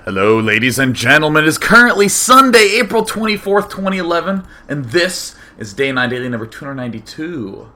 Hello, ladies and gentlemen. It is currently Sunday, April 24th, 2011, and this is Day 9 Daily number 292.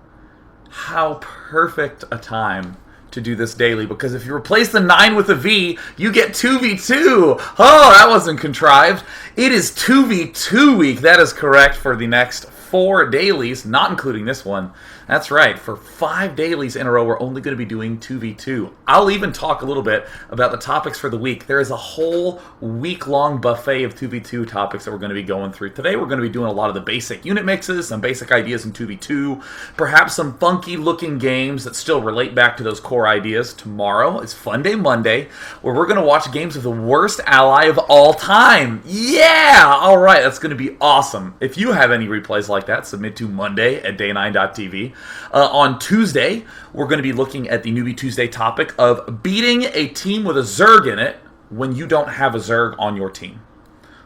How perfect a time to do this daily, because if you replace the 9 with a V, you get 2v2. Oh, that wasn't contrived. It is 2v2 week. That is correct for the next 4 dailies, not including this one. That's right, for 5 dailies in a row, we're only going to be doing 2v2. I'll even talk a little bit about the topics for the week. There is a whole week-long buffet of 2v2 topics that we're going to be going through. Today, we're going to be doing a lot of the basic unit mixes, some basic ideas in 2v2, perhaps some funky-looking games that still relate back to those core ideas. Tomorrow is Fun Day Monday, where we're going to watch games of the worst ally of all time. Yeah! All right, that's going to be awesome. If you have any replays like that, submit to Monday at day9.tv. On Tuesday, we're going to be looking at the Newbie Tuesday topic of beating a team with a Zerg in it when you don't have a Zerg on your team.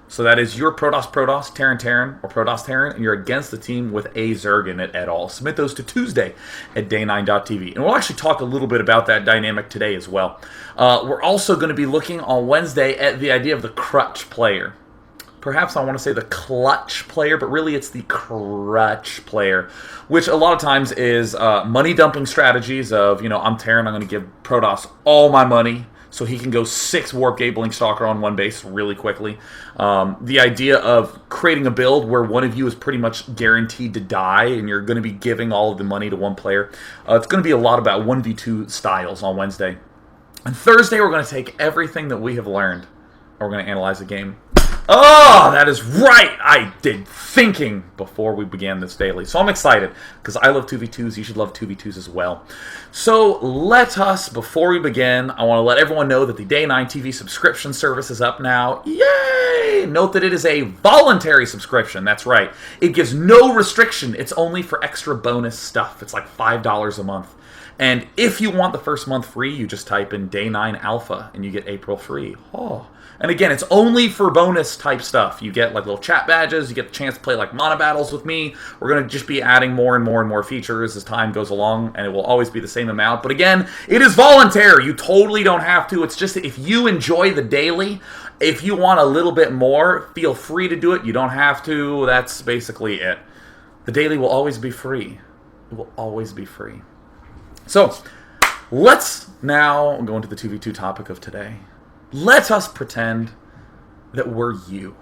So that is your Protoss, Terran, or Protoss, and you're against the team with a Zerg in it at all. Submit those to Tuesday at day9.tv. And we'll actually talk a little bit about that dynamic today as well. We're also going to be looking on Wednesday at the idea of the crutch player. Perhaps I want to say the clutch player, but really it's the crutch player, which a lot of times is money dumping strategies of, I'm Terran, I'm going to give Protoss all my money so he can go 6 Warp Gate Ling-Stalker on one base really quickly. The idea of creating a build where one of you is pretty much guaranteed to die and you're going to be giving all of the money to one player. It's going to be a lot about 1v2 styles on Wednesday. And Thursday we're going to take everything that we have learned and we're going to analyze the game. Oh, that is right! I did thinking before we began this daily. So I'm excited, because I love 2v2s. You should love 2v2s as well. So let us, before we begin, I want to let everyone know that the Day 9 TV subscription service is up now. Yay! Note that it is a voluntary subscription. That's right. It gives no restriction. It's only for extra bonus stuff. It's like $5 a month. And if you want the first month free, you just type in Day 9 Alpha, and you get April free. Oh. And again, it's only for bonus type stuff. You get like little chat badges, you get the chance to play like mono battles with me. We're going to just be adding more and more and more features as time goes along, and it will always be the same amount. But again, it is voluntary. You totally don't have to. It's just if you enjoy the daily, if you want a little bit more, feel free to do it. You don't have to. That's basically it. The daily will always be free. It will always be free. So, let's now go into the 2v2 topic of today. Let us pretend that we're you,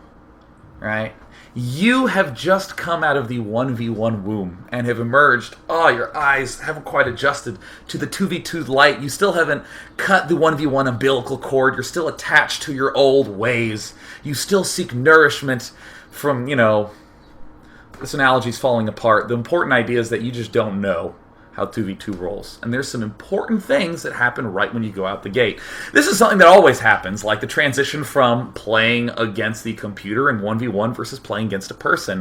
right? You have just come out of the 1v1 womb and have emerged. Oh, your eyes haven't quite adjusted to the 2v2 light. You still haven't cut the 1v1 umbilical cord. You're still attached to your old ways. You still seek nourishment from, this analogy's falling apart. The important idea is that you just don't know how 2v2 rolls. And there's some important things that happen right when you go out the gate. This is something that always happens, like the transition from playing against the computer in 1v1 versus playing against a person.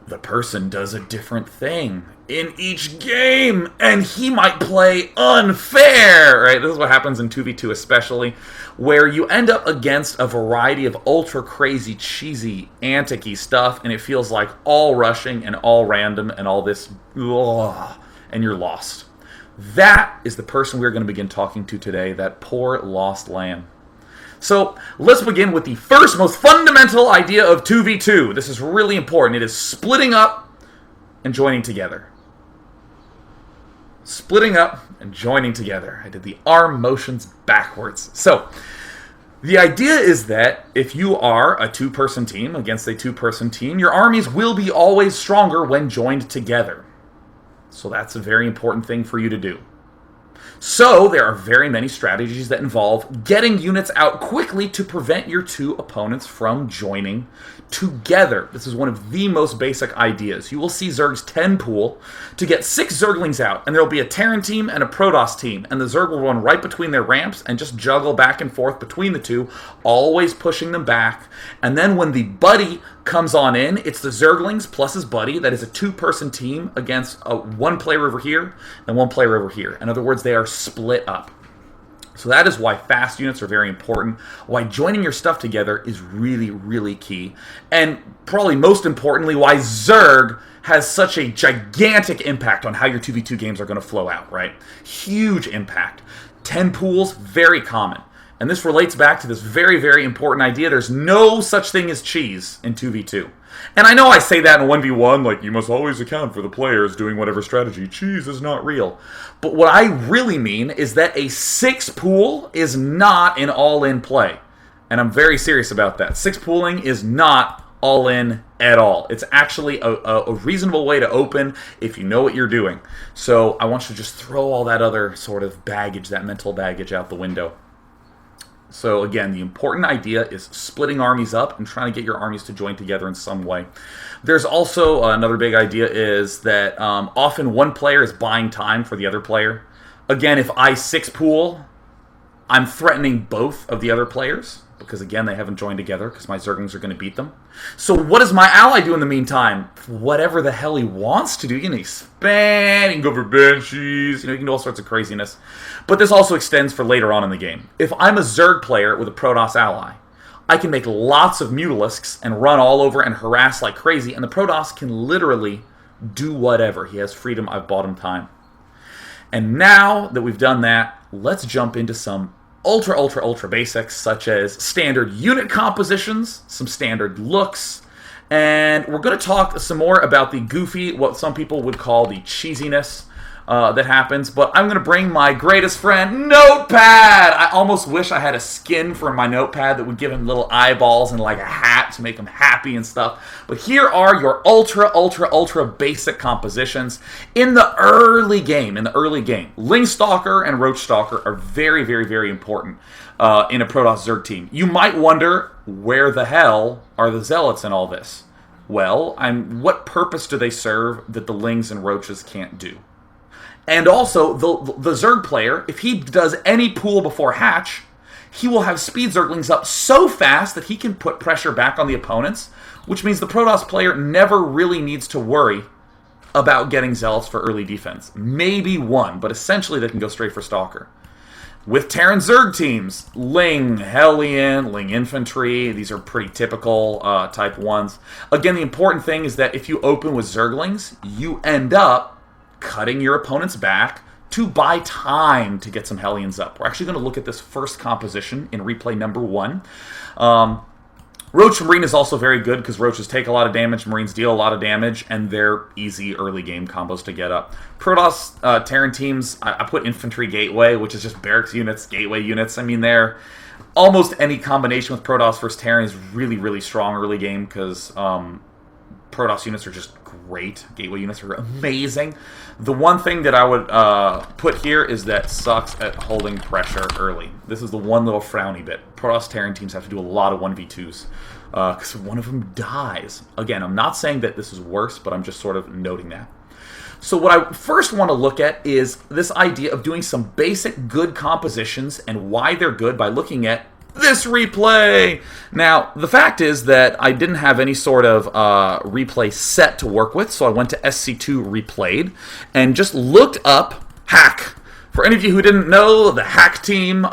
The person does a different thing in each game, and he might play unfair, right? This is what happens in 2v2 especially, where you end up against a variety of ultra crazy, cheesy, antic-y stuff, and it feels like all rushing and all random and all this, and you're lost. That is the person we're going to begin talking to today, that poor lost lamb. So let's begin with the first most fundamental idea of 2v2. This is really important. It is splitting up and joining together. Splitting up and joining together. I did the arm motions backwards. So the idea is that if you are a 2-person team against a 2-person team, your armies will be always stronger when joined together. So that's a very important thing for you to do. So there are very many strategies that involve getting units out quickly to prevent your 2 opponents from joining together. This is one of the most basic ideas. You will see Zerg's 10 pool to get 6 Zerglings out, and there will be a Terran team and a Protoss team, and the Zerg will run right between their ramps and just juggle back and forth between the 2, always pushing them back. And then when the buddy comes on in, it's the Zerglings plus his buddy. That is a 2-person team against a 1 player over here and 1 player over here. In other words, they are split up. So that is why fast units are very important, why joining your stuff together is really, really key, and probably most importantly, why Zerg has such a gigantic impact on how your 2v2 games are going to flow out, right? Huge impact. 10 pools, very common. And this relates back to this very, very important idea. There's no such thing as cheese in 2v2. And I know I say that in 1v1, like, you must always account for the players doing whatever strategy. Cheese is not real. But what I really mean is that a 6 pool is not an all-in play. And I'm very serious about that. 6 pooling is not all-in at all. It's actually a reasonable way to open if you know what you're doing. So I want you to just throw all that other sort of baggage, that mental baggage, out the window. So again, the important idea is splitting armies up and trying to get your armies to join together in some way. There's also another big idea is that often one player is buying time for the other player. Again, if I 6 pool, I'm threatening both of the other players because, again, they haven't joined together because my Zerglings are going to beat them. So what does my ally do in the meantime? Whatever the hell he wants to do. You can expand, you can go for banshees, you can do all sorts of craziness. But this also extends for later on in the game. If I'm a Zerg player with a Protoss ally, I can make lots of Mutalisks and run all over and harass like crazy, and the Protoss can literally do whatever. He has freedom. I've bought him time. And now that we've done that, let's jump into some ultra basics, such as standard unit compositions, some standard looks, and we're going to talk some more about the goofy, what some people would call the cheesiness that happens. But I'm going to bring my greatest friend, Notepad! I almost wish I had a skin for my Notepad that would give him little eyeballs and like a hat to make him happy and stuff. But here are your ultra basic compositions. In the early game, Ling-Stalker and Roach-Stalker are very important in a Protoss Zerg team. You might wonder, where the hell are the Zealots in all this? Well, what purpose do they serve that the Lings and Roaches can't do? And also, the Zerg player, if he does any pool before hatch, he will have speed Zerglings up so fast that he can put pressure back on the opponents, which means the Protoss player never really needs to worry about getting Zealots for early defense. Maybe one, but essentially they can go straight for Stalker. With Terran Zerg teams, Ling-Hellion, Ling Infantry, these are pretty typical type ones. Again, the important thing is that if you open with Zerglings, you end up cutting your opponent's back to buy time to get some Hellions up. We're actually going to look at this first composition in replay number 1. Roach Marine is also very good because Roaches take a lot of damage, Marines deal a lot of damage, and they're easy early game combos to get up. Protoss Terran teams, I put Infantry Gateway, which is just barracks units, gateway units. I mean, they're almost any combination with Protoss versus Terran is really strong early game because Protoss units are just great. Gateway units are amazing. The one thing that I would put here is that sucks at holding pressure early. This is the one little frowny bit. Protoss Terran teams have to do a lot of 1v2s because one of them dies. Again, I'm not saying that this is worse, but I'm just sort of noting that. So what I first want to look at is this idea of doing some basic good compositions and why they're good by looking at this replay. Now, the fact is that I didn't have any sort of replay set to work with, so I went to SC2 Replayed and just looked up hack. For any of you who didn't know, the hack team,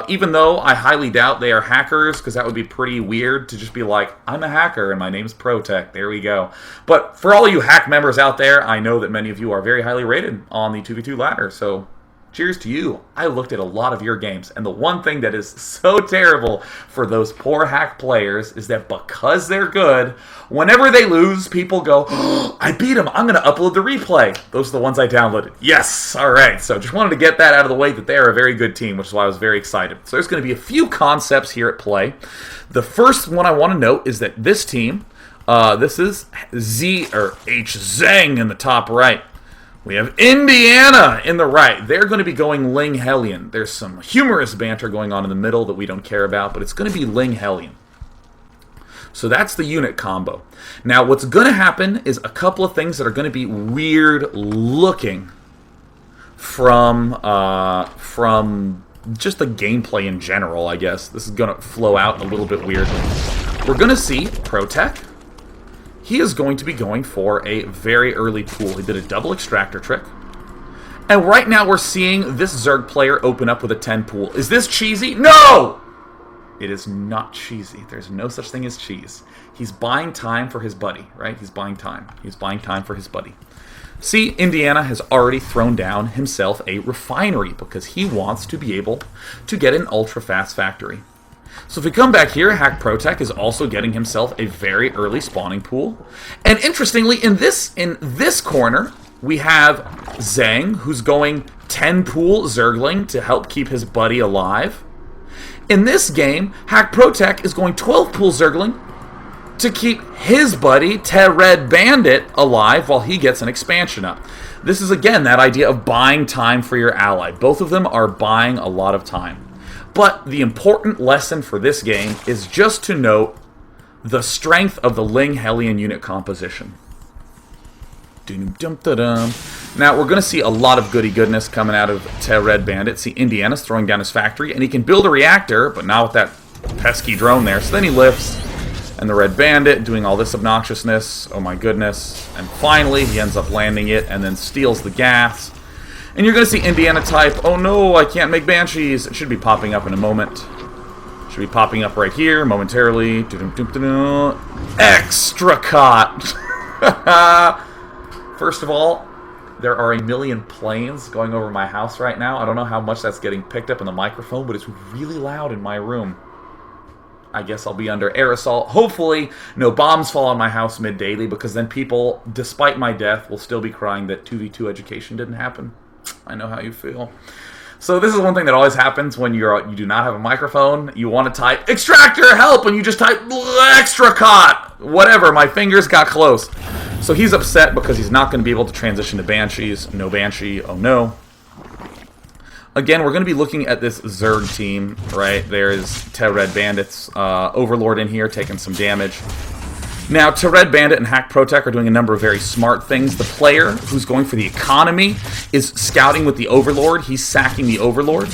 even though I highly doubt they are hackers, because that would be pretty weird to just be like, I'm a hacker and my name's Protech. There we go. But for all you hack members out there, I know that many of you are very highly rated on the 2v2 ladder, so cheers to you. I looked at a lot of your games, and the one thing that is so terrible for those poor hack players is that because they're good, whenever they lose, people go, oh, I beat him, I'm going to upload the replay. Those are the ones I downloaded. Yes! Alright, so just wanted to get that out of the way that they are a very good team, which is why I was very excited. So there's going to be a few concepts here at play. The first one I want to note is that this team, this is H Zeng in the top right. We have Indiana in the right. They're going to be going Ling-Hellion. There's some humorous banter going on in the middle that we don't care about, but it's going to be Ling-Hellion. So that's the unit combo. Now, what's going to happen is a couple of things that are going to be weird looking from just the gameplay in general, I guess. This is going to flow out a little bit weirdly. We're going to see Protech. He is going to be going for a very early pool. He did a double extractor trick. And right now we're seeing this Zerg player open up with a 10 pool. Is this cheesy? No! It is not cheesy. There's no such thing as cheese. He's buying time for his buddy, right? He's buying time. He's buying time for his buddy. See, Indiana has already thrown down himself a refinery because he wants to be able to get an ultra-fast factory. So if we come back here, Hack Protech is also getting himself a very early spawning pool. And interestingly, in this corner, we have Zhang, who's going 10 pool Zergling to help keep his buddy alive. In this game, Hack Protech is going 12 pool Zergling to keep his buddy, Red Bandit, alive while he gets an expansion up. This is, again, that idea of buying time for your ally. Both of them are buying a lot of time. But the important lesson for this game is just to note the strength of the Ling-Hellion unit composition. Now, we're going to see a lot of goody-goodness coming out of Red Bandit. See, Indiana's throwing down his factory, and he can build a reactor, but not with that pesky drone there. So then he lifts, and the Red Bandit doing all this obnoxiousness. Oh my goodness. And finally, he ends up landing it, and then steals the gas. And you're going to see Indiana type, oh no, I can't make Banshees. It should be popping up in a moment. Should be popping up right here momentarily. Extra caught. First of all, there are a million planes going over my house right now. I don't know how much that's getting picked up in the microphone, but it's really loud in my room. I guess I'll be under air assault. Hopefully, no bombs fall on my house mid-daily, because then people, despite my death, will still be crying that 2v2 education didn't happen. I know how you feel. So this is one thing that always happens when you do not have a microphone. You want to type, extractor, help, and you just type, extra caught. Whatever, my fingers got close. So he's upset because he's not going to be able to transition to Banshees. No Banshee, oh no. Again, we're going to be looking at this Zerg team, right? There's Red Bandit's Overlord in here taking some damage. Now, Red Bandit and Hack Protech are doing a number of very smart things. The player who's going for the economy is scouting with the Overlord. He's sacking the Overlord.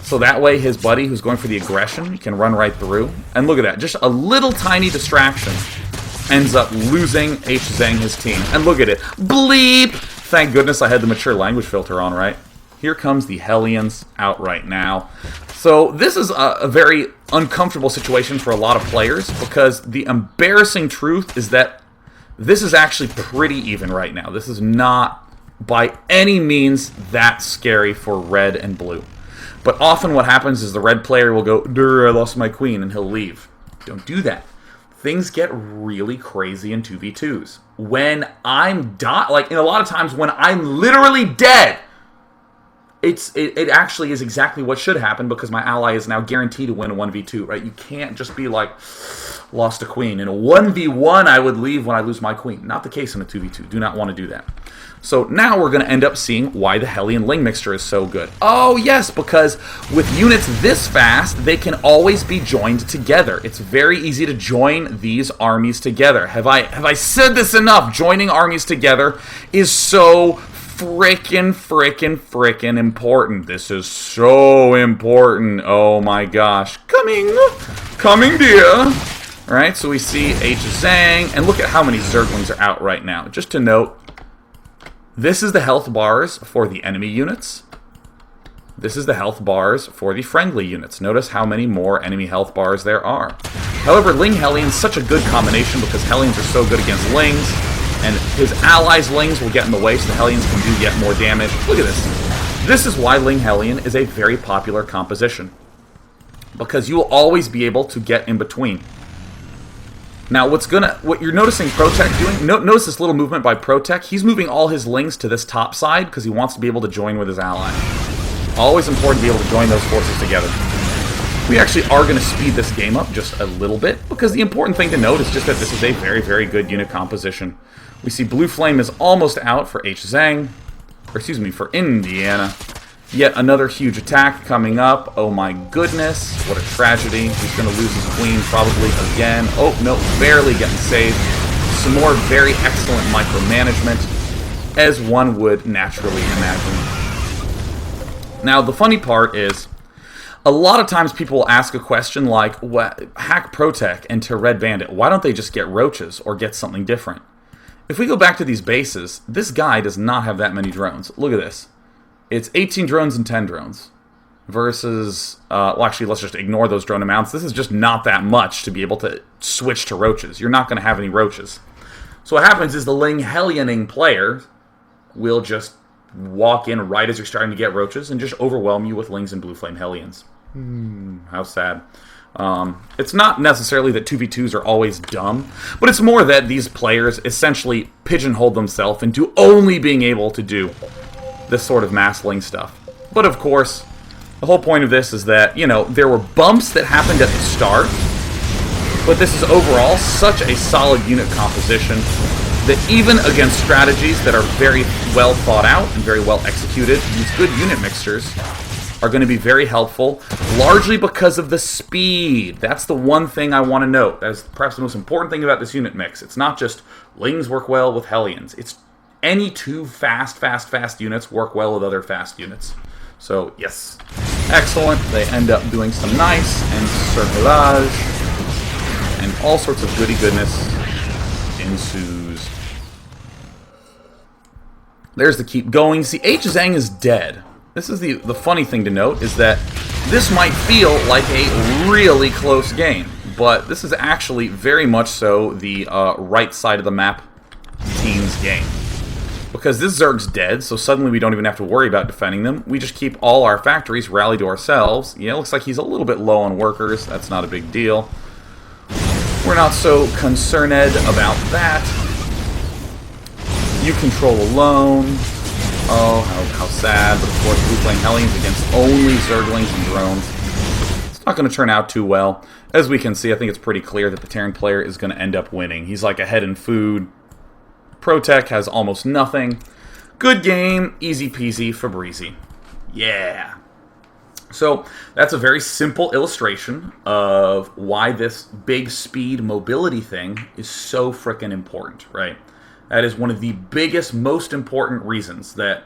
So that way, his buddy who's going for the aggression can run right through. And look at that. Just a little tiny distraction ends up losing Zhang his team. And look at it. Bleep! Thank goodness I had the mature language filter on, right? Here comes the Hellions out right now. So this is a very uncomfortable situation for a lot of players, because the embarrassing truth is that this is actually pretty even right now. This is not by any means that scary for red and blue. But often what happens is the red player will go, "Durr, I lost my queen," and he'll leave. Don't do that. Things get really crazy in 2v2s. When I'm like in a lot of times when I'm literally dead, it actually is exactly what should happen, because my ally is now guaranteed to win a 1v2, right? You can't just be like, lost a queen. In a 1v1, I would leave when I lose my queen. Not the case in a 2v2. Do not want to do that. So now we're going to end up seeing why the Hellion Ling mixture is so good. Oh, yes, because with units this fast, they can always be joined together. It's very easy to join these armies together. Have I said this enough? Joining armies together is so frickin' important. This is so important. Oh my gosh. Coming dear. Alright, so we see Zhang, and look at how many Zerglings are out right now. Just to note, this is the health bars for the enemy units. This is the health bars for the friendly units. Notice how many more enemy health bars there are. However, Ling-Hellion is such a good combination because Hellions are so good against Lings, and his allies' Lings will get in the way, so the Hellions can do yet more damage. Look at this. This is why Ling-Hellion is a very popular composition, because you will always be able to get in between. Now, what you're noticing Protech doing, notice this little movement by Protech. He's moving all his Lings to this top side because he wants to be able to join with his ally. Always important to be able to join those forces together. We actually are going to speed this game up just a little bit, because the important thing to note is just that this is a very, very good unit composition. We see Blue Flame is almost out for Zhang, or excuse me, for Indiana. Yet another huge attack coming up. Oh my goodness, what a tragedy. He's going to lose his queen probably again. Oh, no, barely getting saved. Some more very excellent micromanagement, as one would naturally imagine. Now, the funny part is, a lot of times people will ask a question like, Hack Protech and Red Bandit, why don't they just get roaches or get something different? If we go back to these bases, this guy does not have that many drones. Look at this. It's 18 drones and 10 drones. Versus, well actually let's just ignore those drone amounts. This is just not that much to be able to switch to roaches. You're not going to have any roaches. So what happens is the Ling-Hellioning player will just walk in right as you're starting to get roaches and just overwhelm you with Lings and Blue Flame Hellions. How sad. It's not necessarily that 2v2s are always dumb, but it's more that these players essentially pigeonhole themselves into only being able to do this sort of mass Ling stuff. But of course, the whole point of this is that, you know, there were bumps that happened at the start, but this is overall such a solid unit composition that even against strategies that are very well thought out and very well executed, these good unit mixtures are going to be very helpful, largely because of the speed. That's the one thing I want to note. That is perhaps the most important thing about this unit mix. It's not just Lings work well with Hellions. It's any two fast units work well with other fast units. So, yes. Excellent. They end up doing some nice and circulage, and all sorts of goody goodness ensues. There's the keep going. See, H-Zhang is dead. This is the funny thing to note, is that this might feel like a really close game, but this is actually very much so the right side of the map team's game. Because this Zerg's dead, so suddenly we don't even have to worry about defending them. We just keep all our factories rallied to ourselves. Yeah, it looks like he's a little bit low on workers. That's not a big deal. We're not so concerned about that. You control alone. Oh, how sad. But of course, Blue Flame Hellions against only Zerglings and drones. It's not going to turn out too well. As we can see, I think it's pretty clear that the Terran player is going to end up winning. He's like ahead in food. Protech has almost nothing. Good game. Easy peasy Fabrizi. Yeah. So, that's a very simple illustration of why this big speed mobility thing is so frickin' important, right? That is one of the biggest, most important reasons that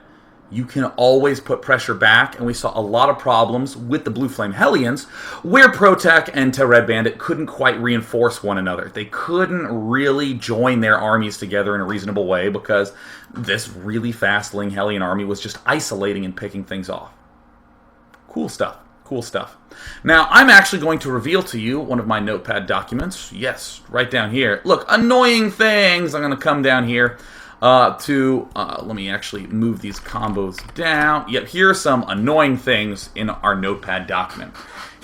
you can always put pressure back, and we saw a lot of problems with the Blue Flame Hellions, where Protech and Red Bandit couldn't quite reinforce one another. They couldn't really join their armies together in a reasonable way because this really fast Ling-Hellion army was just isolating and picking things off. Cool stuff. Cool stuff. Now, I'm actually going to reveal to you one of my notepad documents. Yes, right down here. Look, annoying things. I'm going to come down here let me actually move these combos down. Yep, here are some annoying things in our notepad document.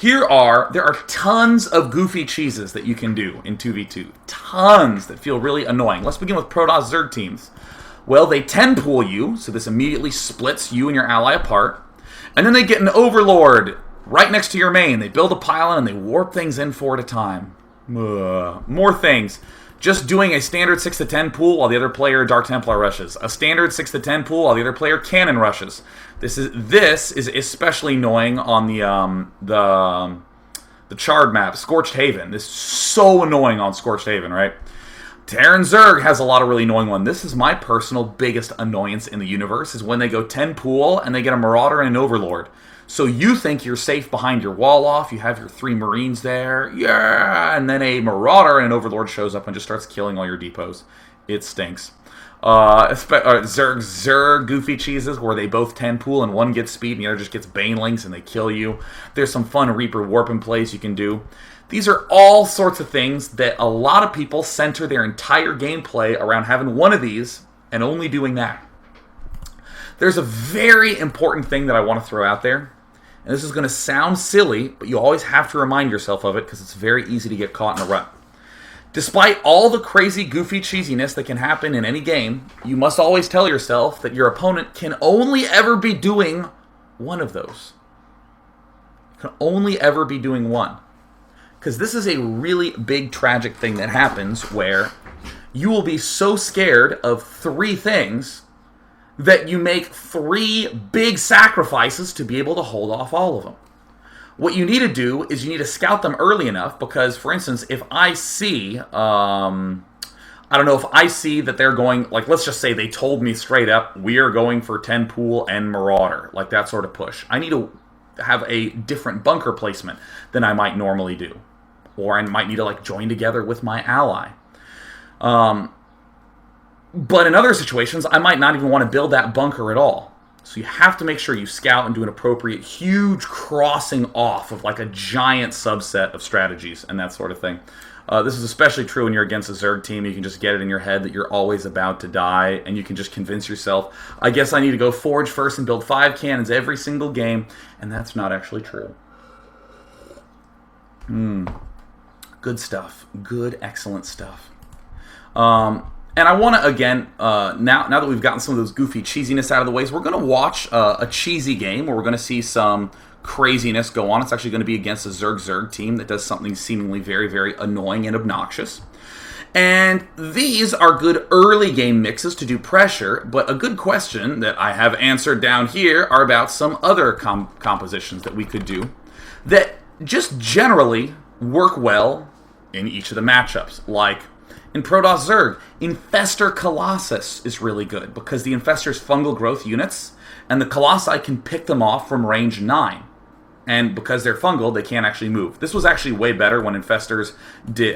There are tons of goofy cheeses that you can do in 2v2. Tons that feel really annoying. Let's begin with Protoss Zerg teams. Well, they 10-pool you, so this immediately splits you and your ally apart. And then they get an Overlord right next to your main. They build a pylon and they warp things in 4 at a time. More things. Just doing a standard 6-10 pool while the other player Dark Templar rushes. A standard 6-10 pool while the other player Cannon rushes. This is especially annoying on the Charred map, Scorched Haven. This is so annoying on Scorched Haven, right? Terran Zerg has a lot of really annoying ones. This is my personal biggest annoyance in the universe, is when they go 10 pool and they get a Marauder and an Overlord. So you think you're safe behind your wall off, you have your 3 Marines there, yeah, and then a Marauder and an Overlord shows up and just starts killing all your depots. It stinks. Zerg goofy cheeses where they both 10 pool and one gets speed and the other just gets Banelings and they kill you. There's some fun Reaper warping plays you can do. These are all sorts of things that a lot of people center their entire gameplay around having one of these and only doing that. There's a very important thing that I want to throw out there, and this is going to sound silly, but you always have to remind yourself of it because it's very easy to get caught in a rut. Despite all the crazy, goofy cheesiness that can happen in any game, you must always tell yourself that your opponent can only ever be doing one of those. Can only ever be doing one. Because this is a really big, tragic thing that happens where you will be so scared of 3 things that you make 3 big sacrifices to be able to hold off all of them. What you need to do is you need to scout them early enough because, for instance, if I see, if I see that they're going, like, let's just say they told me straight up, we are going for 10 pool and Marauder, like that sort of push. I need to have a different bunker placement than I might normally do. Or I might need to, like, join together with my ally. But in other situations, I might not even want to build that bunker at all. So you have to make sure you scout and do an appropriate huge crossing off of like a giant subset of strategies and that sort of thing. This is especially true when you're against a Zerg team. You can just get it in your head that you're always about to die, and you can just convince yourself, I guess I need to go forge first and build 5 cannons every single game, and that's not actually true. Good stuff. Good, excellent stuff. And I want to, again, now that we've gotten some of those goofy cheesiness out of the ways, we're going to watch a cheesy game where we're going to see some craziness go on. It's actually going to be against a Zerg team that does something seemingly very, very annoying and obnoxious. And these are good early game mixes to do pressure, but a good question that I have answered down here are about some other compositions that we could do that just generally work well in each of the matchups. Like in Protoss Zerg, Infestor Colossus is really good because the Infestor's fungal growth units and the Colossi can pick them off from range 9. And because they're fungal, they can't actually move. This was actually way better when Infestors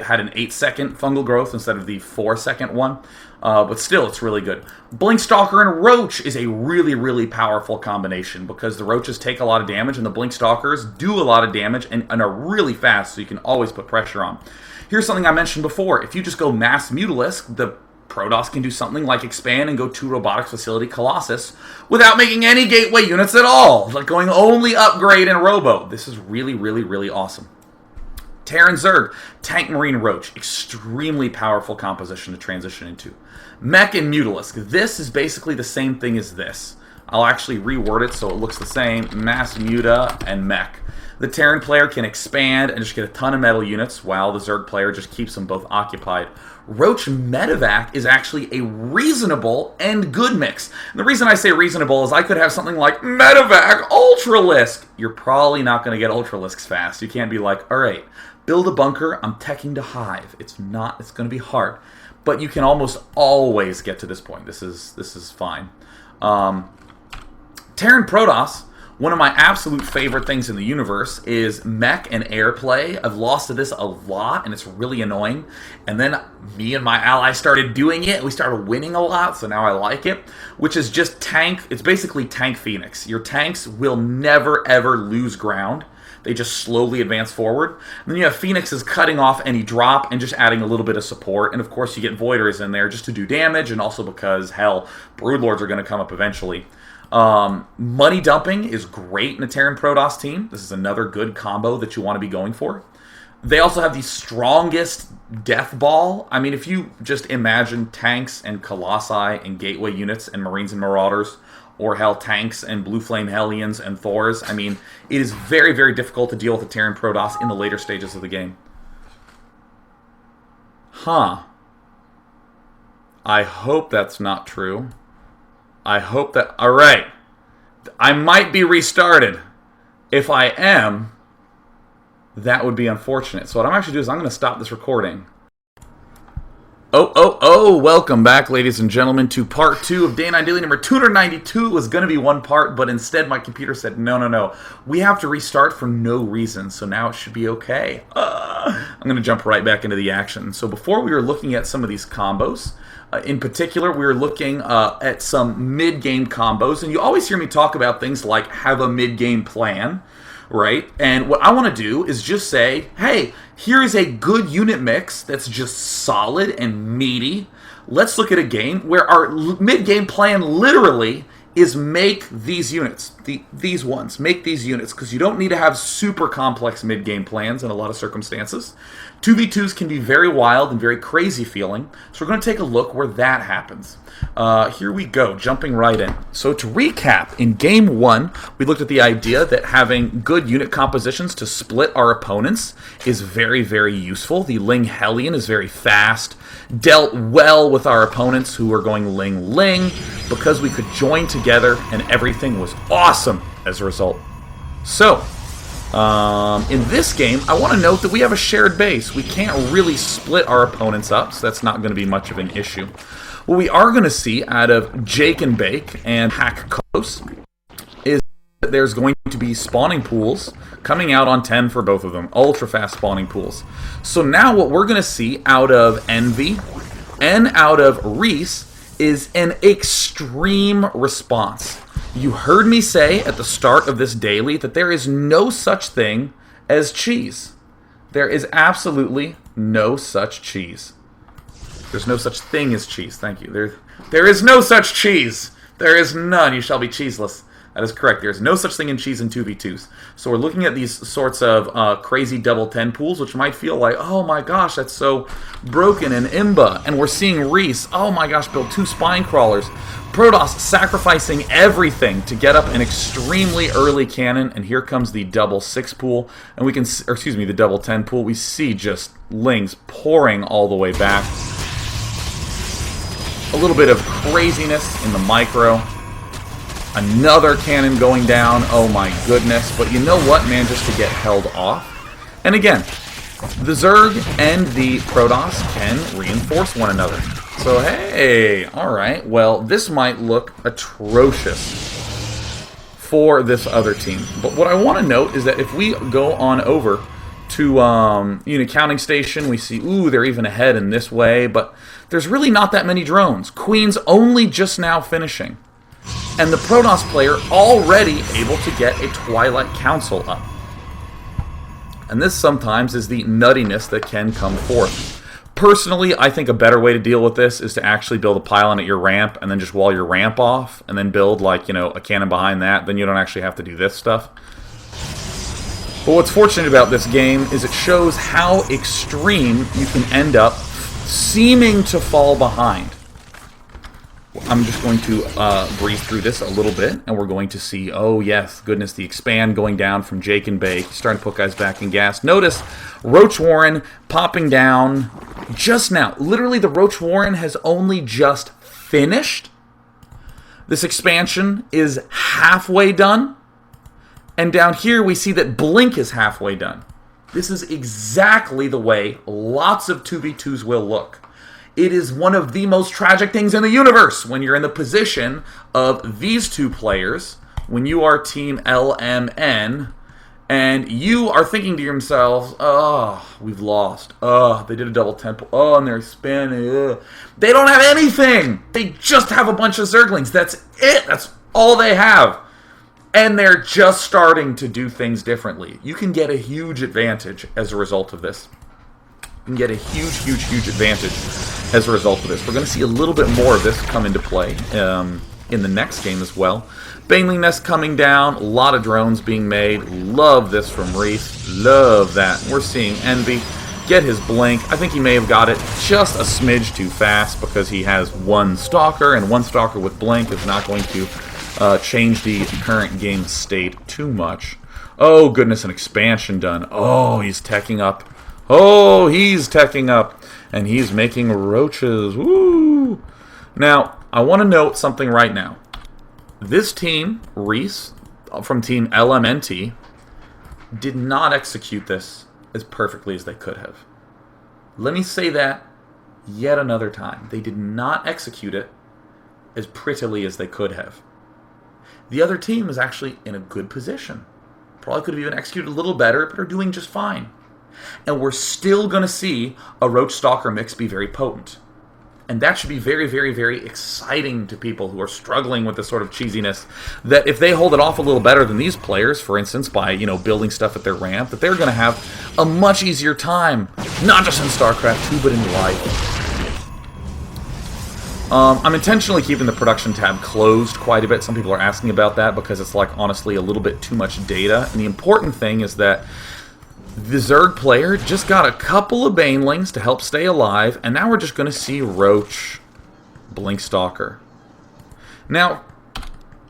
had an 8-second fungal growth instead of the 4-second one. But still, it's really good. Ling-Stalker and Roach is a really, really powerful combination because the Roaches take a lot of damage and the Ling-Stalkers do a lot of damage and are really fast, so you can always put pressure on. Here's something I mentioned before. If you just go Mass Mutalisk, the Protoss can do something like expand and go 2 Robotics Facility Colossus without making any gateway units at all. Like going only upgrade and Robo. This is really, really, really awesome. Terran Zerg, Tank Marine Roach. Extremely powerful composition to transition into. Mech and Mutalisk. This is basically the same thing as this. I'll actually reword it so it looks the same. Mass Muta and Mech. The Terran player can expand and just get a ton of metal units, while the Zerg player just keeps them both occupied. Roach Medevac is actually a reasonable and good mix. And the reason I say reasonable is I could have something like Medevac Ultralisk. You're probably not going to get Ultralisks fast. You can't be like, all right, build a bunker, I'm teching to Hive. It's going to be hard. But you can almost always get to this point. This is fine. Terran Protoss. One of my absolute favorite things in the universe is mech and airplay. I've lost to this a lot, and it's really annoying. And then me and my ally started doing it. We started winning a lot, so now I like it. Which is just tank. It's basically Tank Phoenix. Your tanks will never, ever lose ground. They just slowly advance forward. And then you have Phoenixes cutting off any drop and just adding a little bit of support. And of course you get Voiders in there just to do damage, and also because, hell, Broodlords are going to come up eventually. Money dumping is great in a Terran Protoss team. This is another good combo that you want to be going for. They also have the strongest death ball. I mean, if you just imagine tanks and Colossi and gateway units and Marines and Marauders, or hell, tanks and Blue Flame Hellions and Thors, I mean, it is very, very difficult to deal with a Terran Protoss in the later stages of the game. Huh. I hope that's not true. I hope that... Alright. I might be restarted. If I am, that would be unfortunate. So what I'm actually doing is I'm going to stop this recording. Oh, welcome back, ladies and gentlemen, to part 2 of Day 9 Daily number 292. It was going to be one part, but instead my computer said, no. We have to restart for no reason, so now it should be okay. I'm going to jump right back into the action. So before we were looking at some of these combos, in particular, we were looking at some mid-game combos, and you always hear me talk about things like have a mid-game plan, right? And what I want to do is just say, hey, here is a good unit mix that's just solid and meaty. Let's look at a game where our mid-game plan literally is make these units, these ones, make these units, because you don't need to have super complex mid-game plans in a lot of circumstances. 2v2s can be very wild and very crazy feeling, so we're going to take a look where that happens. Here we go, jumping right in. So to recap, in Game 1, we looked at the idea that having good unit compositions to split our opponents is very, very useful. The Ling-Hellion is very fast, dealt well with our opponents who were going Ling-Ling, because we could join together and everything was awesome as a result. So, in this game, I want to note that we have a shared base. We can't really split our opponents up, so that's not going to be much of an issue. What we are going to see out of Jake and Bake and Hack Close is that there's going to be spawning pools coming out on 10 for both of them. Ultra fast spawning pools. So now what we're going to see out of Envy and out of Reese is an extreme response. You heard me say at the start of this daily that there is no such thing as cheese. There is absolutely no such cheese. There's no such thing as cheese. Thank you. There is no such cheese. There is none. You shall be cheeseless. That is correct. There is no such thing in cheese in 2v2s. So we're looking at these sorts of crazy double 10 pools, which might feel like, oh my gosh, that's so broken and imba. And we're seeing Reese, oh my gosh, build 2 spine crawlers. Protoss sacrificing everything to get up an extremely early cannon, and here comes the double 6 pool, and we can, or excuse me, the double 10 pool. We see just Lings pouring all the way back. A little bit of craziness in the micro. Another cannon going down. Oh my goodness. But you know what, man? Just to get held off. And again, the Zerg and the Protoss can reinforce one another. So, hey, alright. Well, this might look atrocious for this other team. But what I want to note is that if we go on over to unit counting station, we see, ooh, they're even ahead in this way, but there's really not that many drones. Queen's only just now finishing. And the Protoss player already able to get a Twilight Council up. And this sometimes is the nuttiness that can come forth. Personally, I think a better way to deal with this is to actually build a pylon at your ramp and then just wall your ramp off and then build, like, you know, a cannon behind that. Then you don't actually have to do this stuff. But what's fortunate about this game is it shows how extreme you can end up seeming to fall behind. I'm just going to breeze through this a little bit, and we're going to see, oh yes, goodness, the expand going down from Jake and Bake, starting to put guys back in gas. Notice Roach Warren popping down just now. Literally, the Roach Warren has only just finished. This expansion is halfway done. And down here, we see that Blink is halfway done. This is exactly the way lots of 2v2s will look. It is one of the most tragic things in the universe when you're in the position of these two players, when you are Team LMN, and you are thinking to yourselves, oh, we've lost. Oh, they did a double tempo. Oh, and they're expanding. They don't have anything. They just have a bunch of Zerglings. That's it. That's all they have. And they're just starting to do things differently. You can get a huge advantage as a result of this. You can get a huge, huge, huge advantage as a result of this. We're going to see a little bit more of this come into play in the next game as well. Baneling Nest coming down. A lot of drones being made. Love this from Reese. Love that. We're seeing Envy get his blink. I think he may have got it just a smidge too fast because he has one Stalker, and one Stalker with blink is not going to change the current game state too much. Oh, goodness, an expansion done. Oh, he's teching up. Oh, he's teching up. And he's making roaches. Woo! Now, I want to note something right now. This team, Reese, from Team LMNT, did not execute this as perfectly as they could have. Let me say that yet another time. They did not execute it as prettily as they could have. The other team is actually in a good position. Probably could have even executed a little better, but are doing just fine. And we're still going to see a Roach-Stalker mix be very potent. And that should be very, very, very exciting to people who are struggling with this sort of cheesiness. That if they hold it off a little better than these players, for instance, by, you know, building stuff at their ramp, that they're going to have a much easier time. Not just in StarCraft 2, but in life. I'm intentionally keeping the production tab closed quite a bit. Some people are asking about that because it's, like, honestly a little bit too much data. And the important thing is that the Zerg player just got a couple of Banelings to help stay alive, and now we're just going to see Roach, Blink Stalker. Now,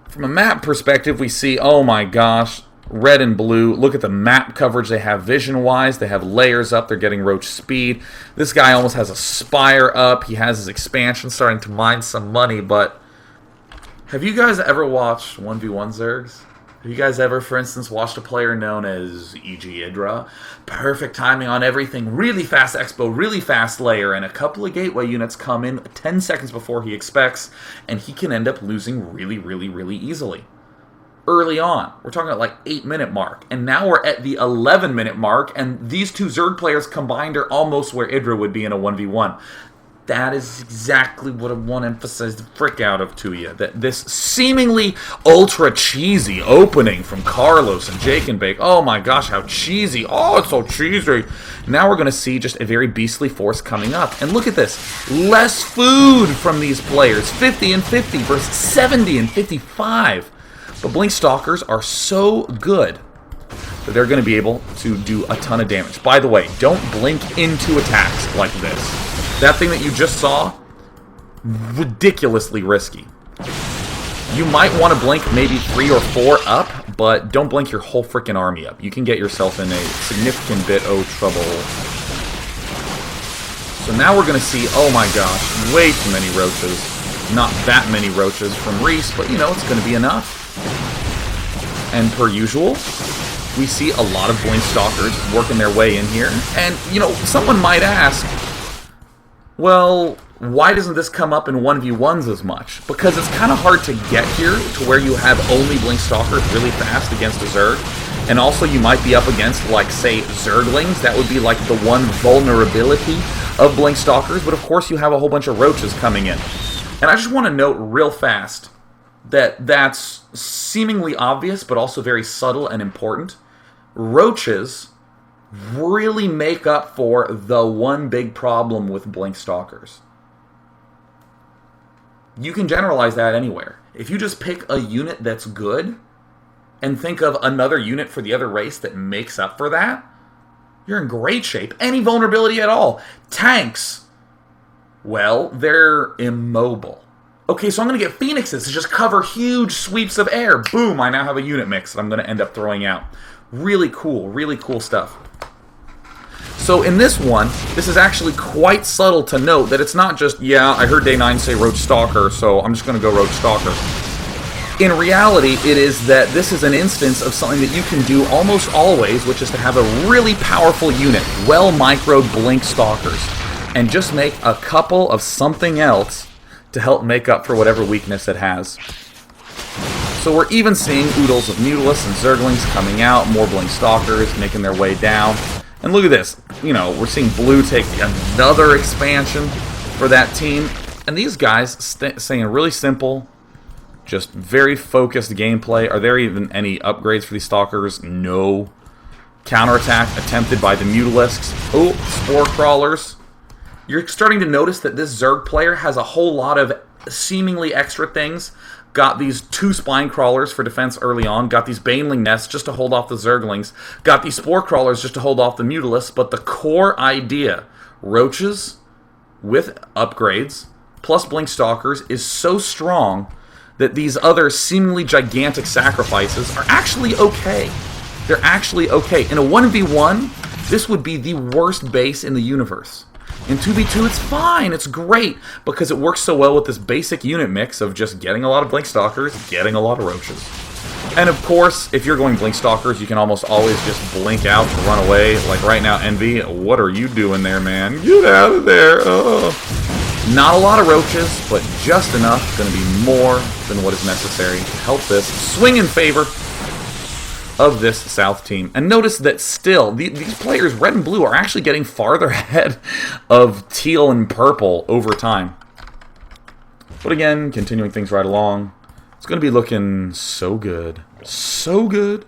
from a map perspective, we see, oh my gosh, red and blue. Look at the map coverage they have vision-wise. They have layers up. They're getting Roach speed. This guy almost has a spire up. He has his expansion starting to mine some money, but have you guys ever watched 1v1 Zergs? Have you guys ever, for instance, watched a player known as E.G. Idra? Perfect timing on everything, really fast expo, really fast layer, and a couple of gateway units come in 10 seconds before he expects, and he can end up losing really, really, really easily. Early on, we're talking about like 8-minute mark, and now we're at the 11-minute mark, and these two Zerg players combined are almost where Idra would be in a 1v1. That is exactly what I want to emphasize the frick out of to you. That this seemingly ultra cheesy opening from Carlos and Jake and Bake. Oh my gosh, how cheesy. Oh, it's so cheesy. Now we're going to see just a very beastly force coming up. And look at this. Less food from these players. 50 and 50 versus 70 and 55. But Blink-Stalkers are so good that they're going to be able to do a ton of damage. By the way, don't blink into attacks like this. That thing that you just saw, ridiculously risky. You might want to blink maybe 3 or 4 up, but don't blink your whole freaking army up. You can get yourself in a significant bit of trouble. So now we're going to see, oh my gosh, way too many roaches. Not that many roaches from Reese, but you know, it's going to be enough. And per usual, we see a lot of Blink-Stalkers working their way in here. And, you know, someone might ask, well, why doesn't this come up in 1v1s as much? Because it's kind of hard to get here to where you have only Blink-Stalkers really fast against a Zerg. And also you might be up against, like, say, Zerglings. That would be, like, the one vulnerability of Blink-Stalkers. But, of course, you have a whole bunch of Roaches coming in. And I just want to note real fast that that's seemingly obvious, but also very subtle and important. Roaches really make up for the one big problem with Blink-Stalkers. You can generalize that anywhere. If you just pick a unit that's good and think of another unit for the other race that makes up for that, you're in great shape. Any vulnerability at all. Tanks, well, they're immobile. Okay, so I'm going to get Phoenixes to just cover huge sweeps of air. Boom, I now have a unit mix that I'm going to end up throwing out. Really cool stuff. So in this one, this is actually quite subtle to note that it's not just, yeah, I heard Day 9 say Roach-Stalker, so I'm just going to go Roach-Stalker. In reality, it is that this is an instance of something that you can do almost always, which is to have a really powerful unit, well-microed Blink-Stalkers, and just make a couple of something else to help make up for whatever weakness it has. So we're even seeing oodles of Mutalisks and Zerglings coming out, more Blink-Stalkers making their way down. And look at this, you know, we're seeing Blue take another expansion for that team. And these guys saying really simple, just very focused gameplay. Are there even any upgrades for these Stalkers? No. Counterattack attempted by the Mutalisks. Oh, Spore Crawlers. You're starting to notice that this Zerg player has a whole lot of seemingly extra things. Got these 2 Spine Crawlers for defense early on. Got these Baneling Nests just to hold off the Zerglings. Got these Spore Crawlers just to hold off the Mutalisks. But the core idea, Roaches with upgrades, plus Blink-Stalkers, is so strong that these other seemingly gigantic sacrifices are actually okay. They're actually okay. In a 1v1, this would be the worst base in the universe. In 2v2, it's fine, it's great, because it works so well with this basic unit mix of just getting a lot of Blink-Stalkers, getting a lot of Roaches. And of course, if you're going Blink-Stalkers, you can almost always just blink out and run away. Like right now, Envy, what are you doing there, man? Get out of there! Oh. Not a lot of Roaches, but just enough, going to be more than what is necessary to help this swing in favor of this South team. And notice that still, these players, red and blue, are actually getting farther ahead of teal and purple over time. But again, continuing things right along, it's going to be looking so good. So good.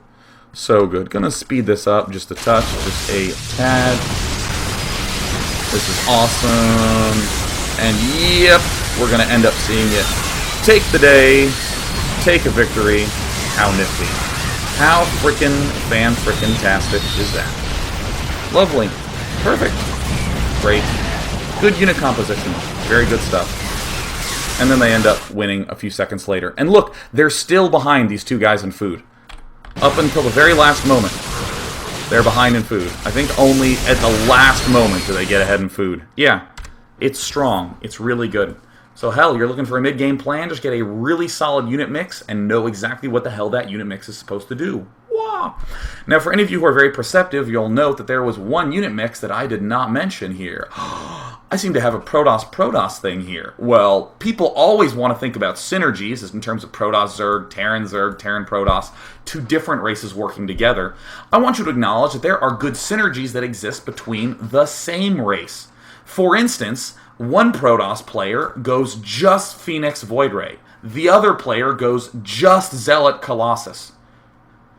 So good. Going to speed this up just a touch, just a tad. This is awesome. And yep, we're going to end up seeing it take the day, take a victory. How nifty. How frickin' fan-frickin-tastic is that? Lovely. Perfect. Great. Good unit composition. Very good stuff. And then they end up winning a few seconds later. And look, they're still behind these 2 guys in food. Up until the very last moment, they're behind in food. I think only at the last moment do they get ahead in food. Yeah, it's strong. It's really good. So hell, you're looking for a mid-game plan, just get a really solid unit mix and know exactly what the hell that unit mix is supposed to do. Wow. Now, for any of you who are very perceptive, you'll note that there was one unit mix that I did not mention here. I seem to have a Protoss thing here. Well, people always want to think about synergies as in terms of Protoss Zerg, Terran Protoss, 2 different races working together. I want you to acknowledge that there are good synergies that exist between the same race. For instance, One Protoss player goes just Phoenix Void Ray. The other player goes just Zealot Colossus.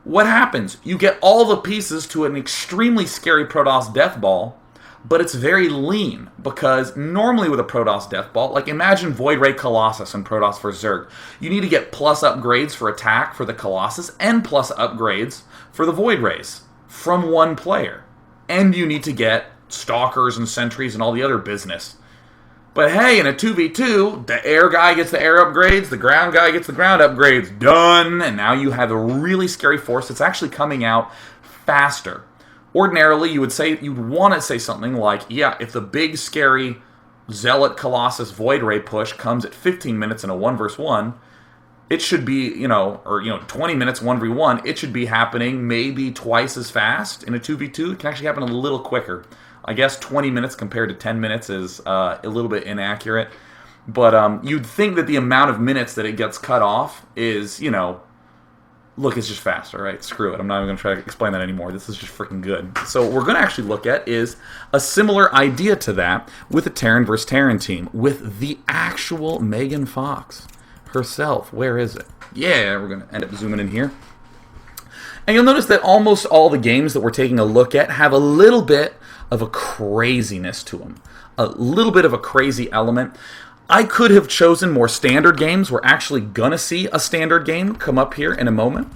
What happens? You get all the pieces to an extremely scary Protoss Death Ball, but it's very lean, because normally with a Protoss Death Ball, like imagine Void Ray Colossus and Protoss for Zerg, you need to get plus upgrades for attack for the Colossus and plus upgrades for the Void Rays from one player. And you need to get Stalkers and Sentries and all the other business. But hey, in a 2v2, the air guy gets the air upgrades, the ground guy gets the ground upgrades. Done! And now you have a really scary force that's actually coming out faster. Ordinarily, you'd want to say something like, yeah, if the big, scary Zealot Colossus Void Ray push comes at 15 minutes in a 1v1, it should be, 20 minutes 1v1, it should be happening maybe twice as fast. In a 2v2, it can actually happen a little quicker. I guess 20 minutes compared to 10 minutes is a little bit inaccurate. But you'd think that the amount of minutes that it gets cut off is, look, it's just faster, right? Screw it. I'm not even going to try to explain that anymore. This is just freaking good. So what we're going to actually look at is a similar idea to that with a Terran versus Terran team with the actual Megan Fox herself. Where is it? Yeah, we're going to end up zooming in here. And you'll notice that almost all the games that we're taking a look at have a little bit of a craziness to them. A little bit of a crazy element. I could have chosen more standard games. We're actually going to see a standard game come up here in a moment.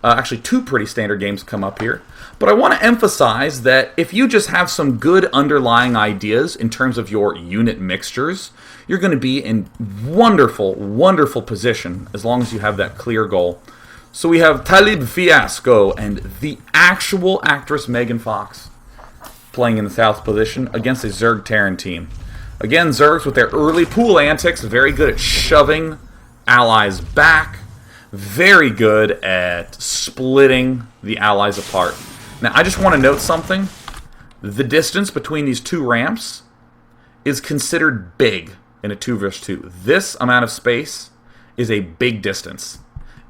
Actually, two pretty standard games come up here. But I want to emphasize that if you just have some good underlying ideas in terms of your unit mixtures, you're going to be in wonderful, wonderful position as long as you have that clear goal. So we have Talib Fiasco and the actual actress Megan Fox playing in the south position against a Zerg Terran team. Again, Zergs with their early pool antics, very good at shoving allies back, very good at splitting the allies apart. Now, I just want to note something. The distance between these two ramps is considered big in a 2 versus 2. This amount of space is a big distance.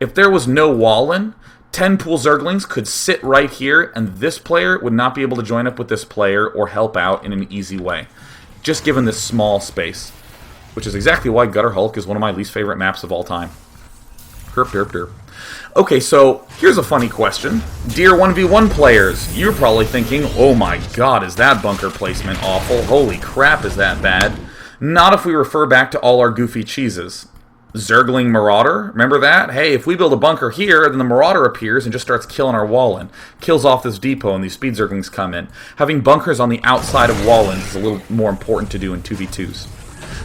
If there was no wall in, 10 pool Zerglings could sit right here, and this player would not be able to join up with this player or help out in an easy way. Just given this small space. Which is exactly why Gutter Hulk is one of my least favorite maps of all time. Derp, derp, derp. Okay, so here's a funny question. Dear 1v1 players, you're probably thinking, oh my god, is that bunker placement awful? Holy crap, is that bad? Not if we refer back to all our goofy cheeses. Zergling Marauder, remember that? Hey, if we build a bunker here, then the Marauder appears and just starts killing our Wallin. Kills off this depot and these speed Zerglings come in. Having bunkers on the outside of Wallins is a little more important to do in 2v2s.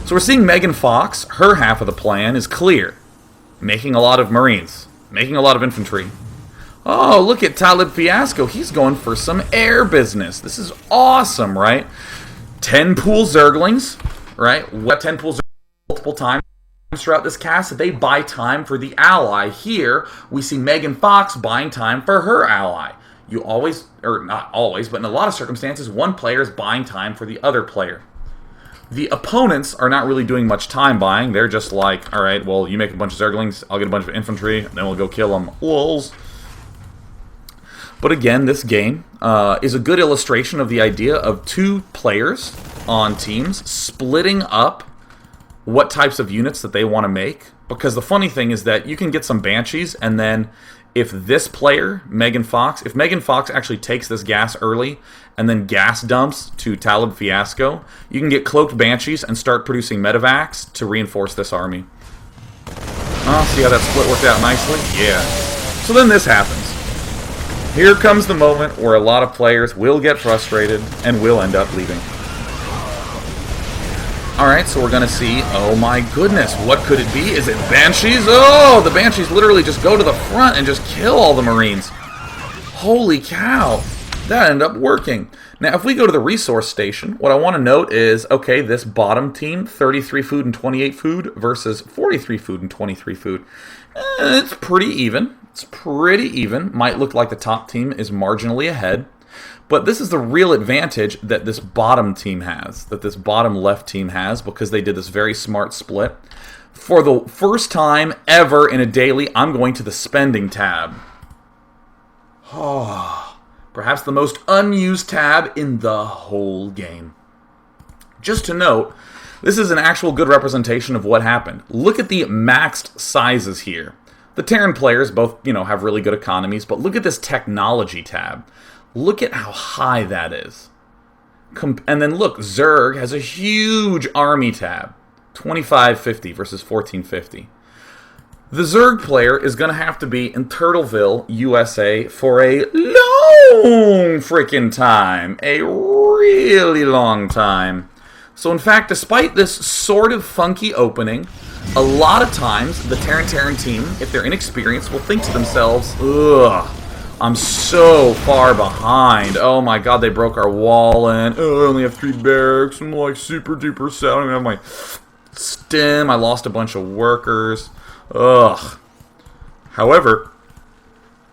So we're seeing Megan Fox. Her half of the plan is clear. Making a lot of Marines. Making a lot of infantry. Oh, look at Talib Fiasco. He's going for some air business. This is awesome, right? 10 pool Zerglings, right? What 10 pool Zerglings multiple times throughout this cast, they buy time for the ally. Here, we see Megan Fox buying time for her ally. You always, or not always, but in a lot of circumstances, one player is buying time for the other player. The opponents are not really doing much time buying. They're just like, alright, well, you make a bunch of Zerglings, I'll get a bunch of infantry, and then we'll go kill them. Lols. But again, this game is a good illustration of the idea of two players on teams splitting up what types of units that they want to make. Because the funny thing is that you can get some Banshees, and then if this player, Megan Fox, if Megan Fox actually takes this gas early and then gas dumps to Talib Fiasco, you can get cloaked Banshees and start producing medevacs to reinforce this army. Oh, see how that split worked out nicely? Yeah. So then this happens. Here comes the moment where a lot of players will get frustrated and will end up leaving. Alright, so we're going to see, oh my goodness, what could it be? Is it Banshees? Oh, the Banshees literally just go to the front and just kill all the Marines. Holy cow, that ended up working. Now, if we go to the resource station, what I want to note is, okay, this bottom team, 33 food and 28 food versus 43 food and 23 food. It's pretty even. It's pretty even. Might look like the top team is marginally ahead. But this is the real advantage that this bottom team has, that this bottom left team has, because they did this very smart split. For the first time ever in a daily, I'm going to the spending tab. Oh, perhaps the most unused tab in the whole game. Just to note, this is an actual good representation of what happened. Look at the maxed sizes here. The Terran players both, have really good economies, but look at this technology tab. Look at how high that is. And then look, Zerg has a huge army tab. 2550 versus 1450. The Zerg player is going to have to be in Turtleville, USA for a long freaking time. A really long time. So in fact, despite this sort of funky opening, a lot of times the Terran team, if they're inexperienced, will think to themselves, ugh, I'm so far behind. Oh my god, they broke our wall in. Oh, I only have 3 barracks. I'm like super duper sad. I don't even have my stem. I lost a bunch of workers. Ugh. However,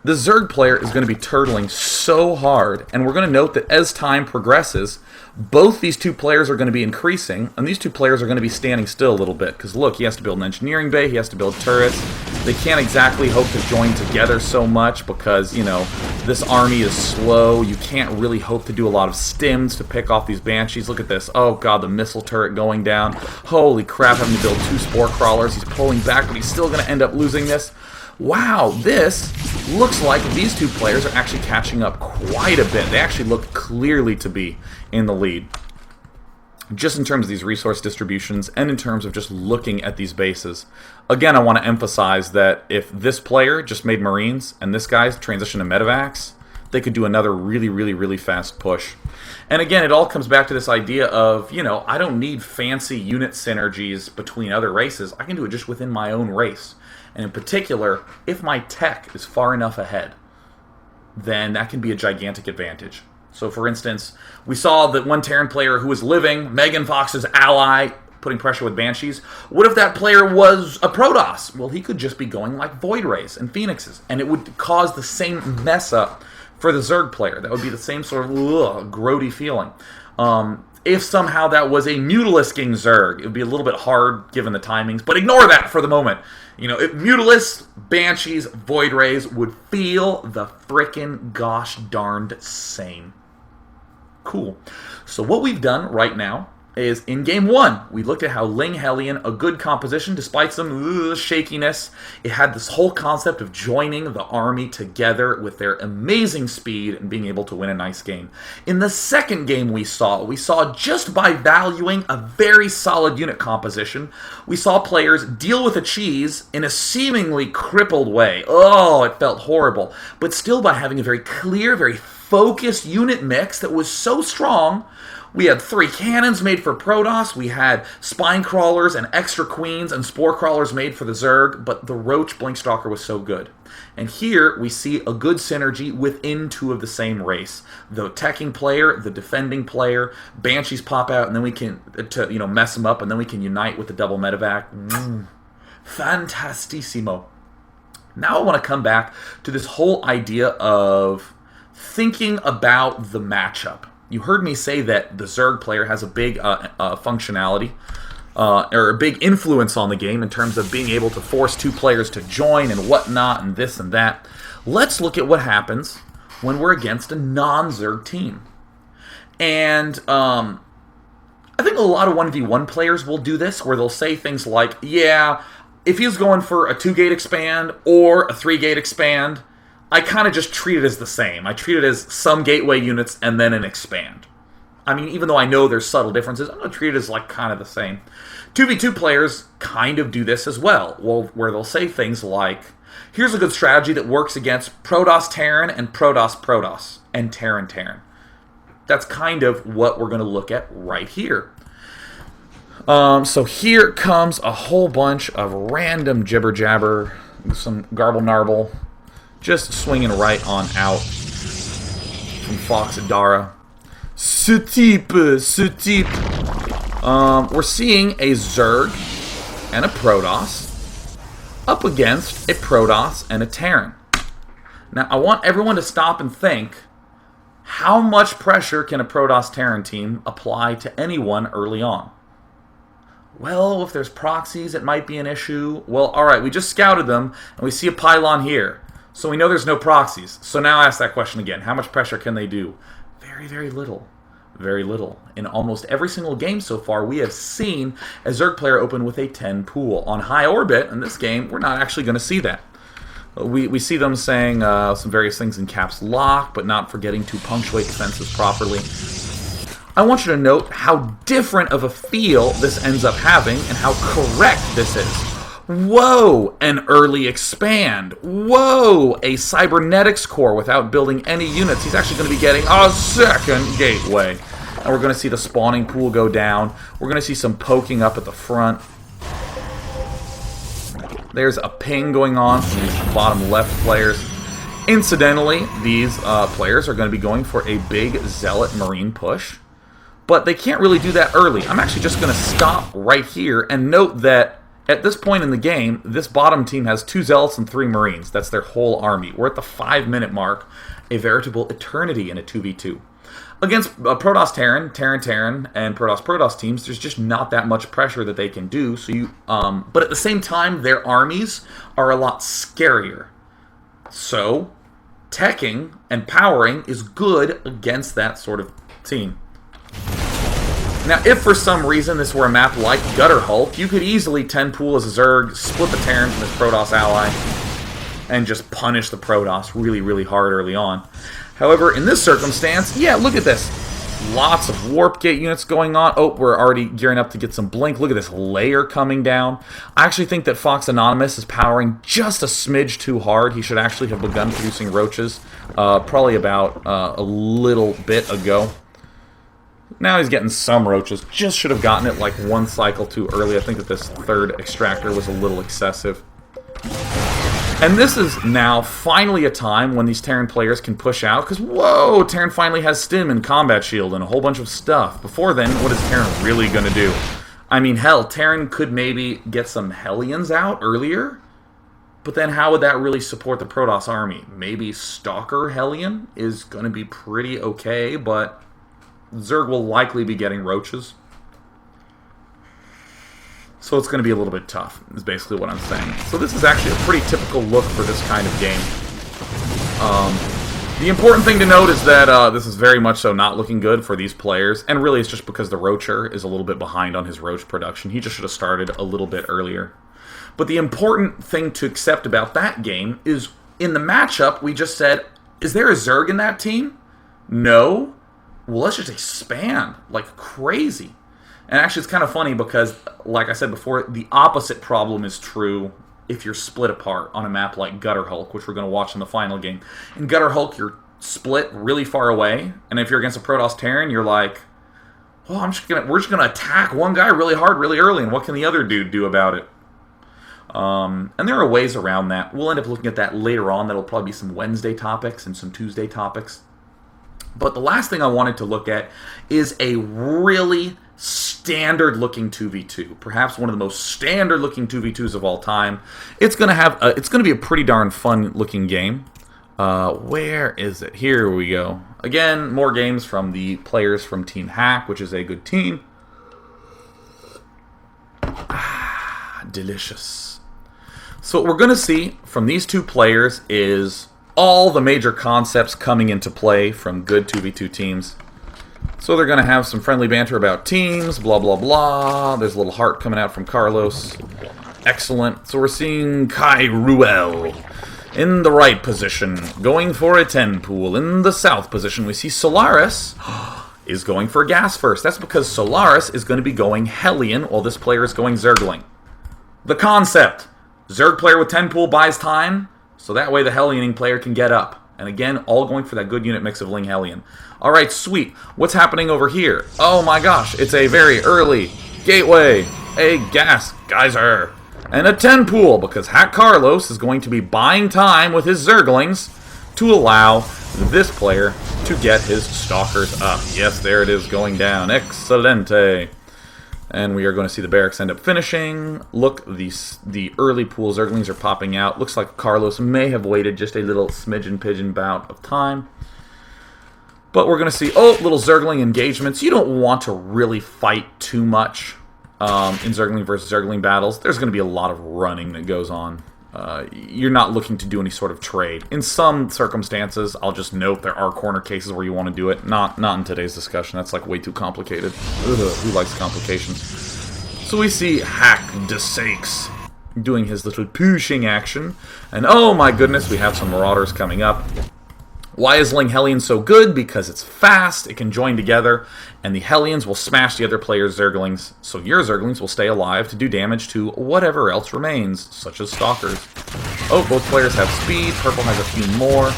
the Zerg player is going to be turtling so hard, and we're going to note that as time progresses, both these two players are going to be increasing, and these two players are going to be standing still a little bit, because look, he has to build an engineering bay, he has to build turrets. They can't exactly hope to join together so much because, this army is slow. You can't really hope to do a lot of stims to pick off these banshees. Look at this. Oh god, the missile turret going down. Holy crap, having to build 2 spore crawlers. He's pulling back, but he's still going to end up losing this. Wow, this looks like these two players are actually catching up quite a bit. They actually look clearly to be in the lead. Just in terms of these resource distributions and in terms of just looking at these bases. Again, I want to emphasize that if this player just made Marines and this guy's transitioned to medevacs, they could do another really, really, really fast push. And again, it all comes back to this idea of, I don't need fancy unit synergies between other races. I can do it just within my own race. And in particular, if my tech is far enough ahead, then that can be a gigantic advantage. So for instance, we saw that one Terran player who was living, Megan Fox's ally, putting pressure with Banshees. What if that player was a Protoss? Well, he could just be going like Void Rays and Phoenixes, and it would cause the same mess up for the Zerg player. That would be the same sort of grody feeling. If somehow that was a Mutalisking Zerg, it would be a little bit hard given the timings, but ignore that for the moment. If Mutalisk, Banshees, Void Rays would feel the frickin' gosh darned same. Cool. So what we've done right now is in Game 1, we looked at how Ling-Hellion, a good composition, despite some shakiness, it had this whole concept of joining the army together with their amazing speed and being able to win a nice game. In the second game we saw just by valuing a very solid unit composition, we saw players deal with a cheese in a seemingly crippled way. Oh, it felt horrible. But still by having a very clear, very focused unit mix that was so strong. We had 3 cannons made for Protoss, we had spine crawlers and extra queens and spore crawlers made for the Zerg, but the Roach-Stalker was so good. And here we see a good synergy within 2 of the same race. The teching player, the defending player, Banshees pop out, and then we can mess them up, and then we can unite with the double medevac. Fantastissimo. Now I want to come back to this whole idea of thinking about the matchup. You heard me say that the Zerg player has a big functionality, or a big influence on the game in terms of being able to force 2 players to join and whatnot and this and that. Let's look at what happens when we're against a non-Zerg team. And I think a lot of 1v1 players will do this, where they'll say things like, yeah, if he's going for a 2-gate expand or a 3-gate expand, I kind of just treat it as the same. I treat it as some gateway units and then an expand. I mean, even though I know there's subtle differences, I'm going to treat it as like kind of the same. 2v2 players kind of do this as well, where they'll say things like, here's a good strategy that works against Protoss Terran and Protoss and Terran. That's kind of what we're going to look at right here. So here comes a whole bunch of random jibber-jabber, some garble-narble, just swinging right on out from Fox Adara. Ce type. We're seeing a Zerg and a Protoss up against a Protoss and a Terran. Now, I want everyone to stop and think, how much pressure can a Protoss-Terran team apply to anyone early on? Well, if there's proxies, it might be an issue. Well, alright, we just scouted them, and we see a pylon here. So we know there's no proxies. So now I ask that question again. How much pressure can they do? Very, very little. Very little. In almost every single game so far, we have seen a Zerg player open with a 10 pool. On high orbit, in this game, we're not actually going to see that. We see them saying some various things in caps lock, but not forgetting to punctuate defenses properly. I want you to note how different of a feel this ends up having and how correct this is. Whoa, an early expand. Whoa, a cybernetics core without building any units. He's actually going to be getting a second gateway. And we're going to see the spawning pool go down. We're going to see some poking up at the front. There's a ping going on from these bottom left players. Incidentally, these players are going to be going for a big Zealot Marine push. But they can't really do that early. I'm actually just going to stop right here and note that at this point in the game, this bottom team has 2 Zealots and 3 Marines. That's their whole army. We're at the 5-minute mark, a veritable eternity in a 2v2. Against Protoss Terran, and Protoss teams, there's just not that much pressure that they can do. So but at the same time, their armies are a lot scarier. So, teching and powering is good against that sort of team. Now, if for some reason this were a map like Gutter Hulk, you could easily 10 pool as a Zerg, split the Terran from his Protoss ally, and just punish the Protoss really, really hard early on. However, in this circumstance, yeah, look at this. Lots of Warp Gate units going on. Oh, we're already gearing up to get some Blink. Look at this layer coming down. I actually think that Fox Anonymous is powering just a smidge too hard. He should actually have begun producing roaches probably about a little bit ago. Now he's getting some roaches. Just should have gotten it like 1 cycle too early. I think that this 3rd extractor was a little excessive. And this is now finally a time when these Terran players can push out, because, whoa, Terran finally has Stim and Combat Shield and a whole bunch of stuff. Before then, what is Terran really going to do? I mean, hell, Terran could maybe get some Hellions out earlier, but then how would that really support the Protoss army? Maybe Stalker Hellion is going to be pretty okay, but Zerg will likely be getting roaches. So it's going to be a little bit tough, is basically what I'm saying. So this is actually a pretty typical look for this kind of game. The important thing to note is that this is very much so not looking good for these players. And really it's just because the Roacher is a little bit behind on his Roach production. He just should have started a little bit earlier. But the important thing to accept about that game is in the matchup, we just said, is there a Zerg in that team? No. Well, let's just expand like crazy. And actually, it's kind of funny because, like I said before, the opposite problem is true if you're split apart on a map like Gutter Hulk, which we're going to watch in the final game. In Gutter Hulk, you're split really far away, and if you're against a Protoss Terran, you're like, well, we're just gonna attack one guy really hard, really early, and what can the other dude do about it? And there are ways around that. We'll end up looking at that later on. That'll probably be some Wednesday topics and some Tuesday topics. But the last thing I wanted to look at is a really standard-looking 2v2, perhaps one of the most standard-looking 2v2s of all time. It's gonna be a pretty darn fun-looking game. Where is it? Here we go. Again, more games from the players from Team Hack, which is a good team. Delicious. So what we're gonna see from these two players is all the major concepts coming into play from good 2v2 teams. So they're going to have some friendly banter about teams, blah, blah, blah. There's a little heart coming out from Carlos. Excellent. So we're seeing Kai Ruel in the right position, going for a 10 pool. In the south position, we see Solaris is going for gas first. That's because Solaris is going to be going Hellion, while this player is going Zergling. The concept. Zerg player with 10 pool buys time, so that way the Hellioning player can get up. And again, all going for that good unit mix of Ling-Hellion. Alright, sweet. What's happening over here? Oh my gosh, it's a very early gateway, a gas geyser, and a 10 pool, because Hack Carlos is going to be buying time with his Zerglings to allow this player to get his Stalkers up. Yes, there it is going down. Excelente. And we are going to see the barracks end up finishing. Look, the early pool Zerglings are popping out. Looks like Carlos may have waited just a little smidgen pigeon bout of time. But we're going to see, little Zergling engagements. You don't want to really fight too much in Zergling versus Zergling battles. There's going to be a lot of running that goes on. you're not looking to do any sort of trade. In some circumstances, I'll just note there are corner cases where you want to do it. Not in today's discussion. That's like way too complicated. Ugh, who likes complications? So we see Hack DeSakes doing his little pushing action. And oh my goodness, we have some Marauders coming up. Why is Ling-Hellion so good? Because it's fast, it can join together, and the Hellions will smash the other player's Zerglings, so your Zerglings will stay alive to do damage to whatever else remains, such as Stalkers. Oh, both players have speed, purple has a few more,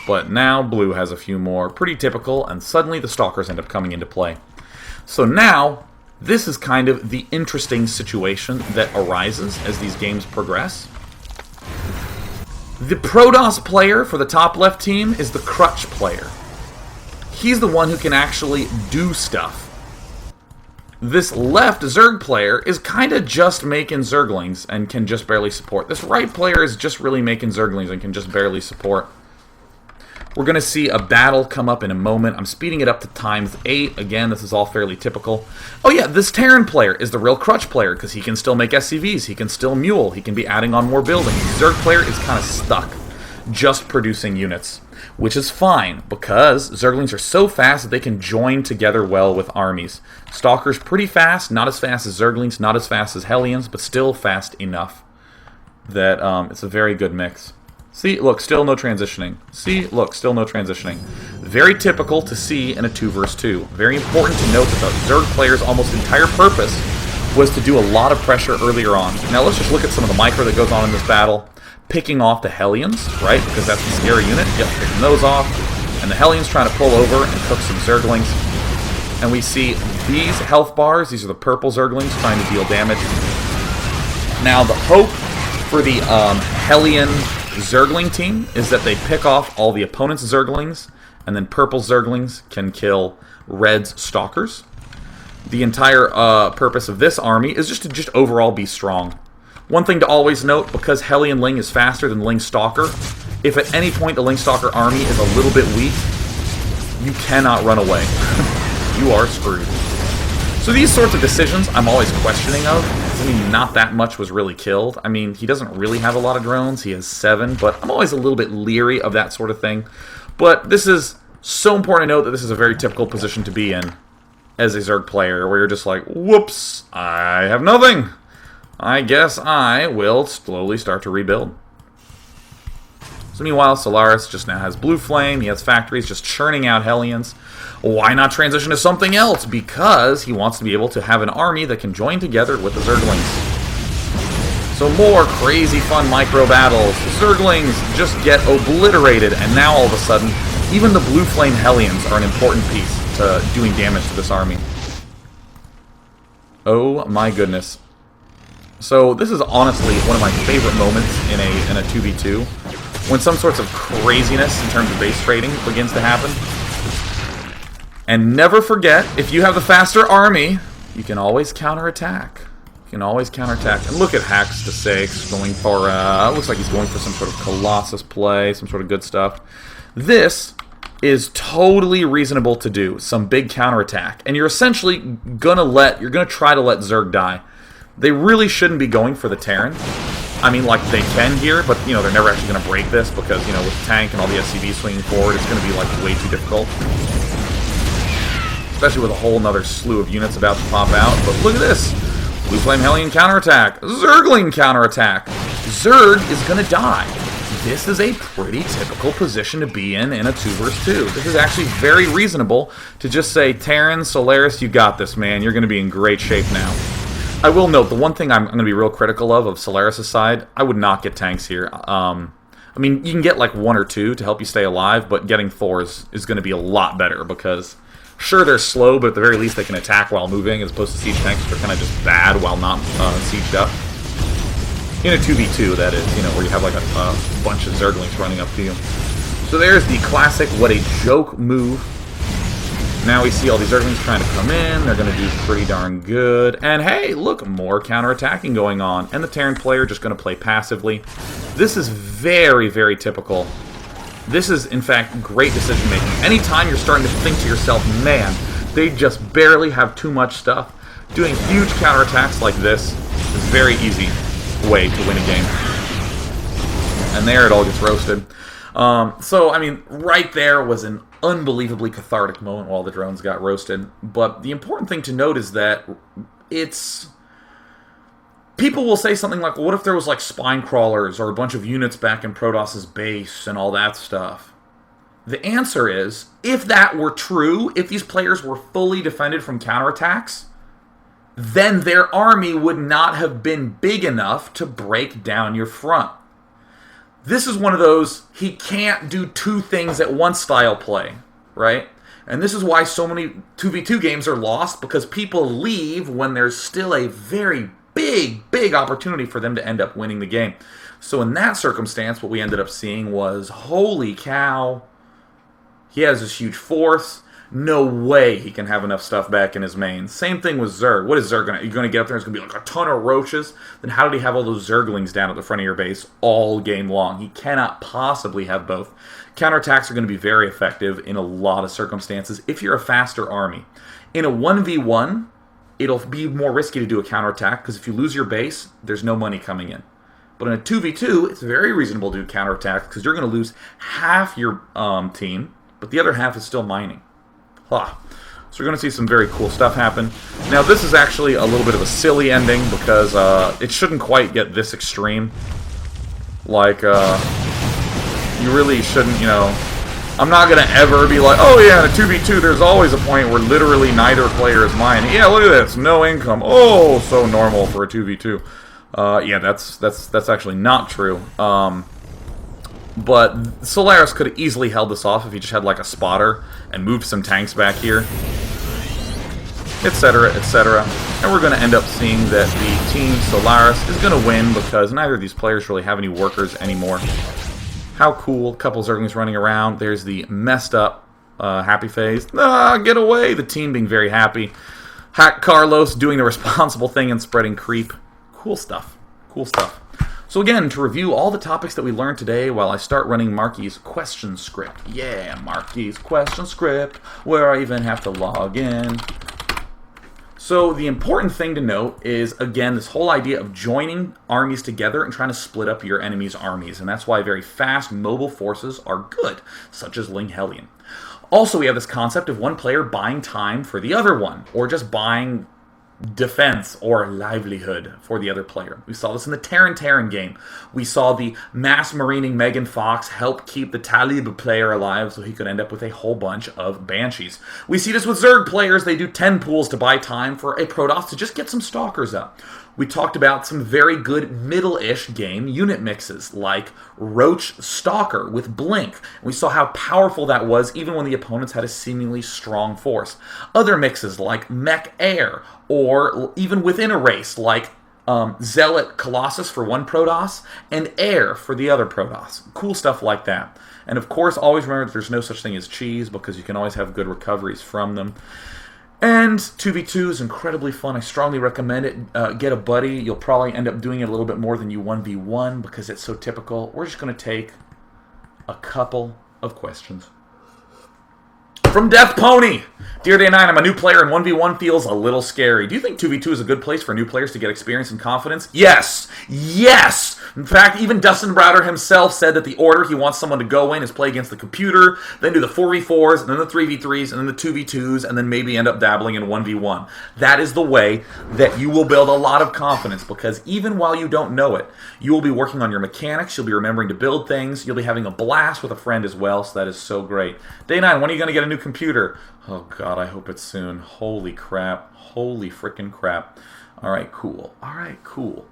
but now blue has a few more. Pretty typical, and suddenly the Stalkers end up coming into play. So now, this is kind of the interesting situation that arises as these games progress. The Protoss player for the top left team is the crutch player. He's the one who can actually do stuff. This left Zerg player is kind of just making Zerglings and can just barely support. This right player is just really making Zerglings and can just barely support. We're going to see a battle come up in a moment. I'm speeding it up to ×8. Again, this is all fairly typical. Oh yeah, this Terran player is the real crutch player because he can still make SCVs, he can still mule, he can be adding on more buildings. Zerg player is kind of stuck just producing units, which is fine because Zerglings are so fast that they can join together well with armies. Stalker's pretty fast, not as fast as Zerglings, not as fast as Hellions, but still fast enough that it's a very good mix. See, look, still no transitioning. See, look, still no transitioning. Very typical to see in a 2 vs 2. Very important to note that the Zerg player's almost entire purpose was to do a lot of pressure earlier on. Now let's just look at some of the micro that goes on in this battle. Picking off the Hellions, right, because that's the scary unit. Yep, picking those off. And the Hellions trying to pull over and cook some Zerglings. And we see these health bars. These are the purple Zerglings trying to deal damage. Now the hope for the Hellion Zergling team is that they pick off all the opponent's Zerglings, and then purple Zerglings can kill red's Stalkers. The entire purpose of this army is just to overall be strong. One thing to always note, because Hellion Ling is faster than Ling Stalker, if at any point the Ling Stalker army is a little bit weak, you cannot run away. You are screwed. So these sorts of decisions I'm always questioning of. I mean, not that much was really killed. I mean, he doesn't really have a lot of drones. He has 7, but I'm always a little bit leery of that sort of thing. But this is so important to note that this is a very typical position to be in as a Zerg player, where you're just like, whoops, I have nothing. I guess I will slowly start to rebuild. So meanwhile, Solaris just now has Blue Flame. He has factories just churning out Hellions. Why not transition to something else? Because he wants to be able to have an army that can join together with the Zerglings. So more crazy fun micro battles. Zerglings just get obliterated, and now all of a sudden, even the Blue Flame Hellions are an important piece to doing damage to this army. Oh my goodness. So this is honestly one of my favorite moments in a 2v2, when some sorts of craziness in terms of base trading begins to happen. And never forget, if you have the faster army, you can always counterattack. You can always counterattack. And look at Hacks DeSakes going for, looks like he's going for some sort of Colossus play, some sort of good stuff. This is totally reasonable to do, some big counterattack. And you're essentially you're gonna try to let Zerg die. They really shouldn't be going for the Terran. I mean, like, they can here, but, you know, they're never actually going to break this because, you know, with the tank and all the SCVs swinging forward, it's going to be, like, way too difficult. Especially with a whole nother slew of units about to pop out. But look at this. Blue Flame Hellion counterattack. Zergling counterattack. Zerg is going to die. This is a pretty typical position to be in a 2 vs 2. This is actually very reasonable to just say, Terran, Solaris, you got this, man. You're going to be in great shape now. I will note, the one thing I'm going to be real critical of Solaris' side, I would not get tanks here. I mean, you can get like 1 or 2 to help you stay alive, but getting Thors is going to be a lot better because, sure, they're slow, but at the very least they can attack while moving, as opposed to siege tanks, which are kind of just bad while not sieged up. In a 2v2, that is, you know, where you have like a bunch of Zerglings running up to you. So there's the classic what a joke move. Now we see all these Zerglings trying to come in. They're going to do pretty darn good. And hey, look, more counterattacking going on. And the Terran player just going to play passively. This is very, very typical. This is, in fact, great decision making. Anytime you're starting to think to yourself, man, they just barely have too much stuff, doing huge counterattacks like this is very easy. way to win a game. And there it all gets roasted. So, I mean, right there was an unbelievably cathartic moment while the drones got roasted. But the important thing to note is that it's... People will say something like, well, what if there was like spine crawlers or a bunch of units back in Protos's base and all that stuff? The answer is, if that were true, if these players were fully defended from counterattacks, then their army would not have been big enough to break down your front. This is one of those, he can't do two things at once style play, right? And this is why so many 2v2 games are lost, because people leave when there's still a very big opportunity for them to end up winning the game. So in that circumstance, what we ended up seeing was, holy cow, he has this huge force. No way he can have enough stuff back in his main. Same thing with Zerg. What is Zerg going to... You're going to get up there and it's going to be like a ton of roaches? Then how did he have all those Zerglings down at the front of your base all game long? He cannot possibly have both. Counterattacks are going to be very effective in a lot of circumstances if you're a faster army. In a 1v1, it'll be more risky to do a counterattack because if you lose your base, there's no money coming in. But in a 2v2, it's very reasonable to do counterattacks because you're going to lose half your team, but the other half is still mining. So we're going to see some very cool stuff happen. Now, this is actually a little bit of a silly ending because it shouldn't quite get this extreme. Like, you really shouldn't, you know... I'm not going to ever be like, oh yeah, in a 2v2, there's always a point where literally neither player is mining. Yeah, look at this, no income. Oh, so normal for a 2v2. Yeah, that's actually not true. But Solaris could have easily held this off if he just had like a spotter and moved some tanks back here, etc., etc. And we're going to end up seeing that the team Solaris is going to win because neither of these players really have any workers anymore. How cool. A couple Zerglings running around. There's the messed up happy phase. Get away. The team being very happy. Hack Carlos doing the responsible thing and spreading creep. Cool stuff. Cool stuff. So again, to review all the topics that we learned today while I start running Marky's question script. Yeah, Marky's question script, where I even have to log in. So the important thing to note is, again, this whole idea of joining armies together and trying to split up your enemy's armies. And that's why very fast mobile forces are good, such as Ling-Hellion. Also, we have this concept of one player buying time for the other one, or just buying defense or livelihood for the other player. We saw this in the Terran game. We saw the mass marining Megan Fox help keep the Talib player alive so he could end up with a whole bunch of Banshees. We see this with Zerg players. They do 10 pools to buy time for a Protoss to just get some Stalkers up. We talked about some very good middle-ish game unit mixes like Roach-Stalker with Blink. We saw how powerful that was even when the opponents had a seemingly strong force. Other mixes like Mech Air, or even within a race like Zealot Colossus for one Protoss and Air for the other Protoss. Cool stuff like that. And of course, always remember that there's no such thing as cheese because you can always have good recoveries from them. And 2v2 is incredibly fun. I strongly recommend it. Get a buddy. You'll probably end up doing it a little bit more than you 1v1 because it's so typical. We're just going to take a couple of questions. From Death Pony! Dear Day 9, I'm a new player and 1v1 feels a little scary. Do you think 2v2 is a good place for new players to get experience and confidence? Yes! Yes! In fact, even Dustin Browder himself said that the order he wants someone to go in is play against the computer, then do the 4v4s, and then the 3v3s, and then the 2v2s, and then maybe end up dabbling in 1v1. That is the way that you will build a lot of confidence, because even while you don't know it, you will be working on your mechanics, you'll be remembering to build things, you'll be having a blast with a friend as well, so that is so great. Day 9, when are you going to get a new computer? Oh god, I hope it's soon. Holy crap. Holy frickin' crap. Alright, cool. Alright, cool.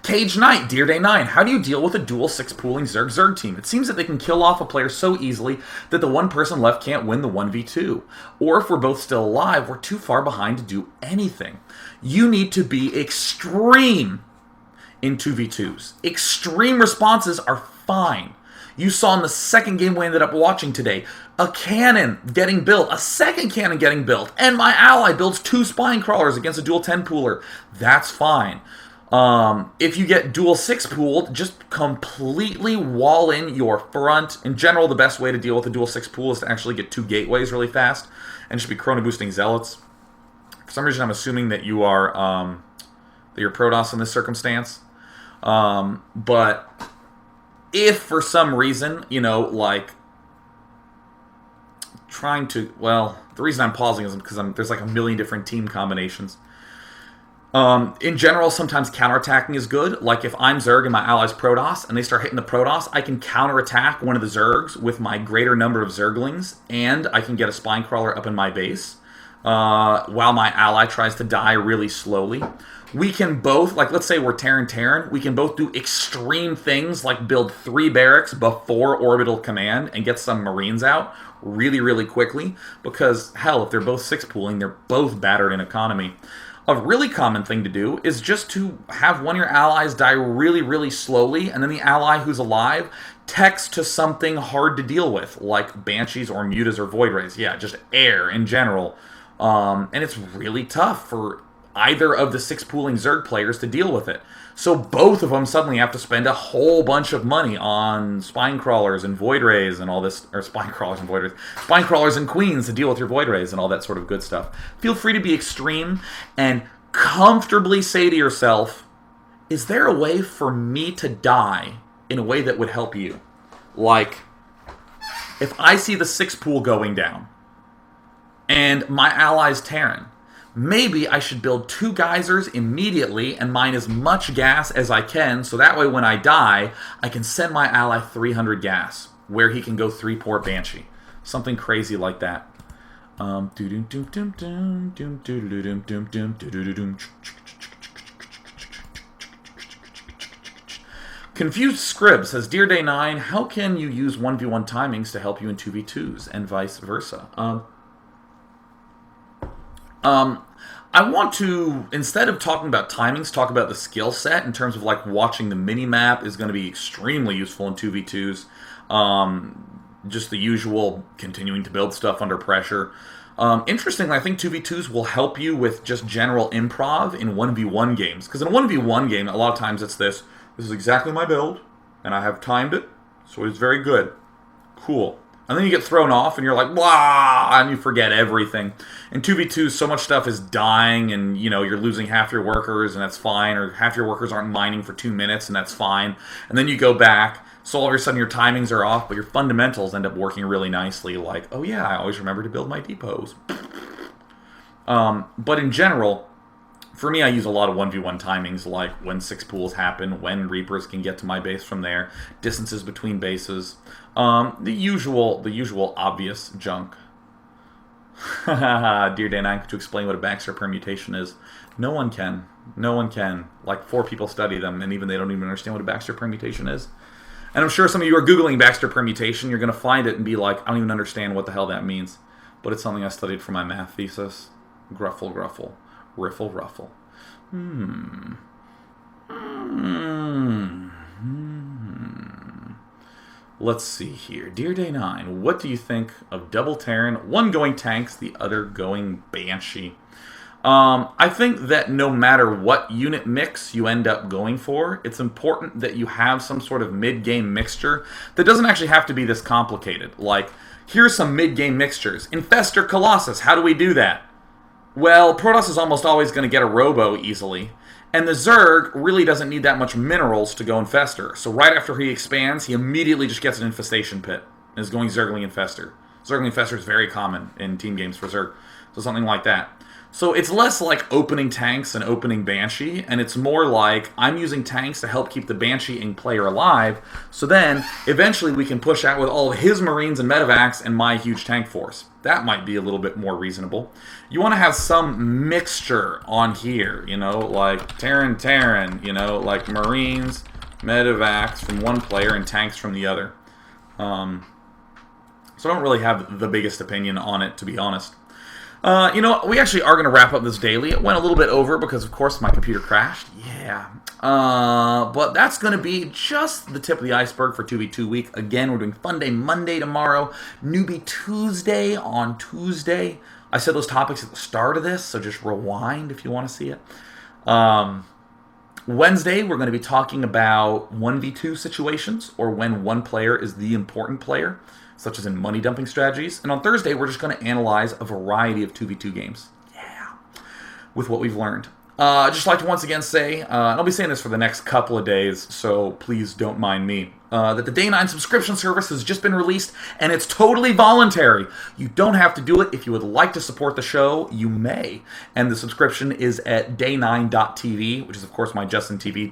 Cage Knight, Dear Day 9, how do you deal with a dual 6 pooling Zerg team? It seems that they can kill off a player so easily that the one person left can't win the 1v2. Or if we're both still alive, we're too far behind to do anything. You need to be extreme in 2v2s. Extreme responses are fine. You saw in the second game we ended up watching today, a cannon getting built, a second cannon getting built, and my ally builds 2 spine crawlers against a dual 10 pooler. That's fine. If you get dual 6 pooled, just completely wall in your front. In general, the best way to deal with a dual 6 pool is to actually get 2 gateways really fast and just be chrono boosting zealots. For some reason, I'm assuming that you are that you're Protoss in this circumstance. But if for some reason, like trying to, well, the reason I'm pausing is because there's like a million different team combinations. In general, sometimes counterattacking is good. Like if I'm Zerg and my allies Protoss, and they start hitting the Protoss, I can counterattack one of the Zergs with my greater number of Zerglings, and I can get a Spine Crawler up in my base, while my ally tries to die really slowly. We can both, like let's say we're Terran, we can both do extreme things like build 3 barracks before Orbital Command and get some Marines out really, really quickly, because hell, if they're both 6-pooling, they're both battered in economy. A really common thing to do is just to have one of your allies die really, really slowly, and then the ally who's alive text to something hard to deal with, like Banshees or Mutas or Void Rays. Yeah, just air in general. And it's really tough for either of the 6-pooling Zerg players to deal with it. So both of them suddenly have to spend a whole bunch of money on Spine Crawlers and Void Rays and all this, or Spine Crawlers and Void Rays, Spine Crawlers and Queens to deal with your Void Rays and all that sort of good stuff. Feel free to be extreme and comfortably say to yourself, is there a way for me to die in a way that would help you? Like, if I see the 6-pool going down and my ally's Terran, maybe I should build 2 geysers immediately and mine as much gas as I can, so that way when I die, I can send my ally 300 gas, where he can go 3-port Banshee. Something crazy like that. Confused Scrib says, Dear Day 9, how can you use 1v1 timings to help you in 2v2s and vice versa? I want to, instead of talking about timings, talk about the skill set in terms of like watching the mini-map is going to be extremely useful in 2v2s. Just the usual continuing to build stuff under pressure. Interestingly, I think 2v2s will help you with just general improv in 1v1 games. Because in a 1v1 game, a lot of times it's this is exactly my build, and I have timed it, so it's very good. Cool. And then you get thrown off, and you're like, blah, and you forget everything. In 2v2, so much stuff is dying, and you're losing half your workers, and that's fine, or half your workers aren't mining for 2 minutes, and that's fine. And then you go back, so all of a sudden your timings are off, but your fundamentals end up working really nicely, like, oh yeah, I always remember to build my depots. But in general, for me, I use a lot of 1v1 timings, like when 6-pools happen, when Reapers can get to my base from there, distances between bases, the usual obvious junk. Dear Day 9, to explain what a Baxter permutation is. No one can. No one can. Like 4 people study them, and even they don't even understand what a Baxter permutation is. And I'm sure some of you are Googling Baxter permutation, you're going to find it and be like, I don't even understand what the hell that means. But it's something I studied for my math thesis. Gruffle, gruffle. Riffle, ruffle. Let's see here. Dear Day 9, what do you think of double Terran, one going tanks, the other going Banshee? I think that no matter what unit mix you end up going for, it's important that you have some sort of mid-game mixture that doesn't actually have to be this complicated. Like, here's some mid-game mixtures. Infestor Colossus, how do we do that? Well, Protoss is almost always going to get a Robo easily, and the Zerg really doesn't need that much minerals to go Infestor. So right after he expands, he immediately just gets an Infestation Pit and is going Zergling Infestor. Zergling Infestor is very common in team games for Zerg, so something like that. So it's less like opening tanks and opening Banshee, and it's more like I'm using tanks to help keep the Banshee player alive, so then eventually we can push out with all of his Marines and Medivacs and my huge tank force. That might be a little bit more reasonable. You want to have some mixture on here, like Terran, like Marines, Medivacs from one player and tanks from the other. So I don't really have the biggest opinion on it, to be honest. We actually are going to wrap up this daily. It went a little bit over because, of course, my computer crashed. Yeah. But that's going to be just the tip of the iceberg for 2v2 week. Again, we're doing Fun Day Monday tomorrow. Newbie Tuesday on Tuesday. I said those topics at the start of this, so just rewind if you want to see it. Wednesday, we're going to be talking about 1v2 situations, or when one player is the important player, such as in money dumping strategies. And on Thursday, we're just going to analyze a variety of 2v2 games. Yeah. with what we've learned. I'd just like to once again say, and I'll be saying this for the next couple of days, so please don't mind me, that the Day 9 subscription service has just been released, and it's totally voluntary. You don't have to do it. If you would like to support the show, you may. And the subscription is at day9.tv, which is, of course, my Justin TV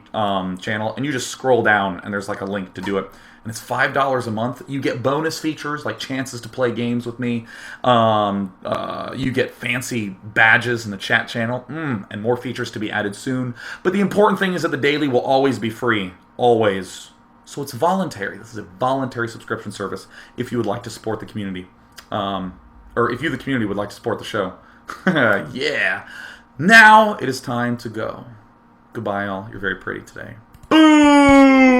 channel, and you just scroll down, and there's like a link to do it. And it's $5 a month. You get bonus features like chances to play games with me. You get fancy badges in the chat channel, and more features to be added soon. But the important thing is that the daily will always be free. Always. So it's voluntary. This is a voluntary subscription service if you would like to support the community. Or if you, the community, would like to support the show. Yeah. Now it is time to go. Goodbye, all. You're very pretty today. Boom!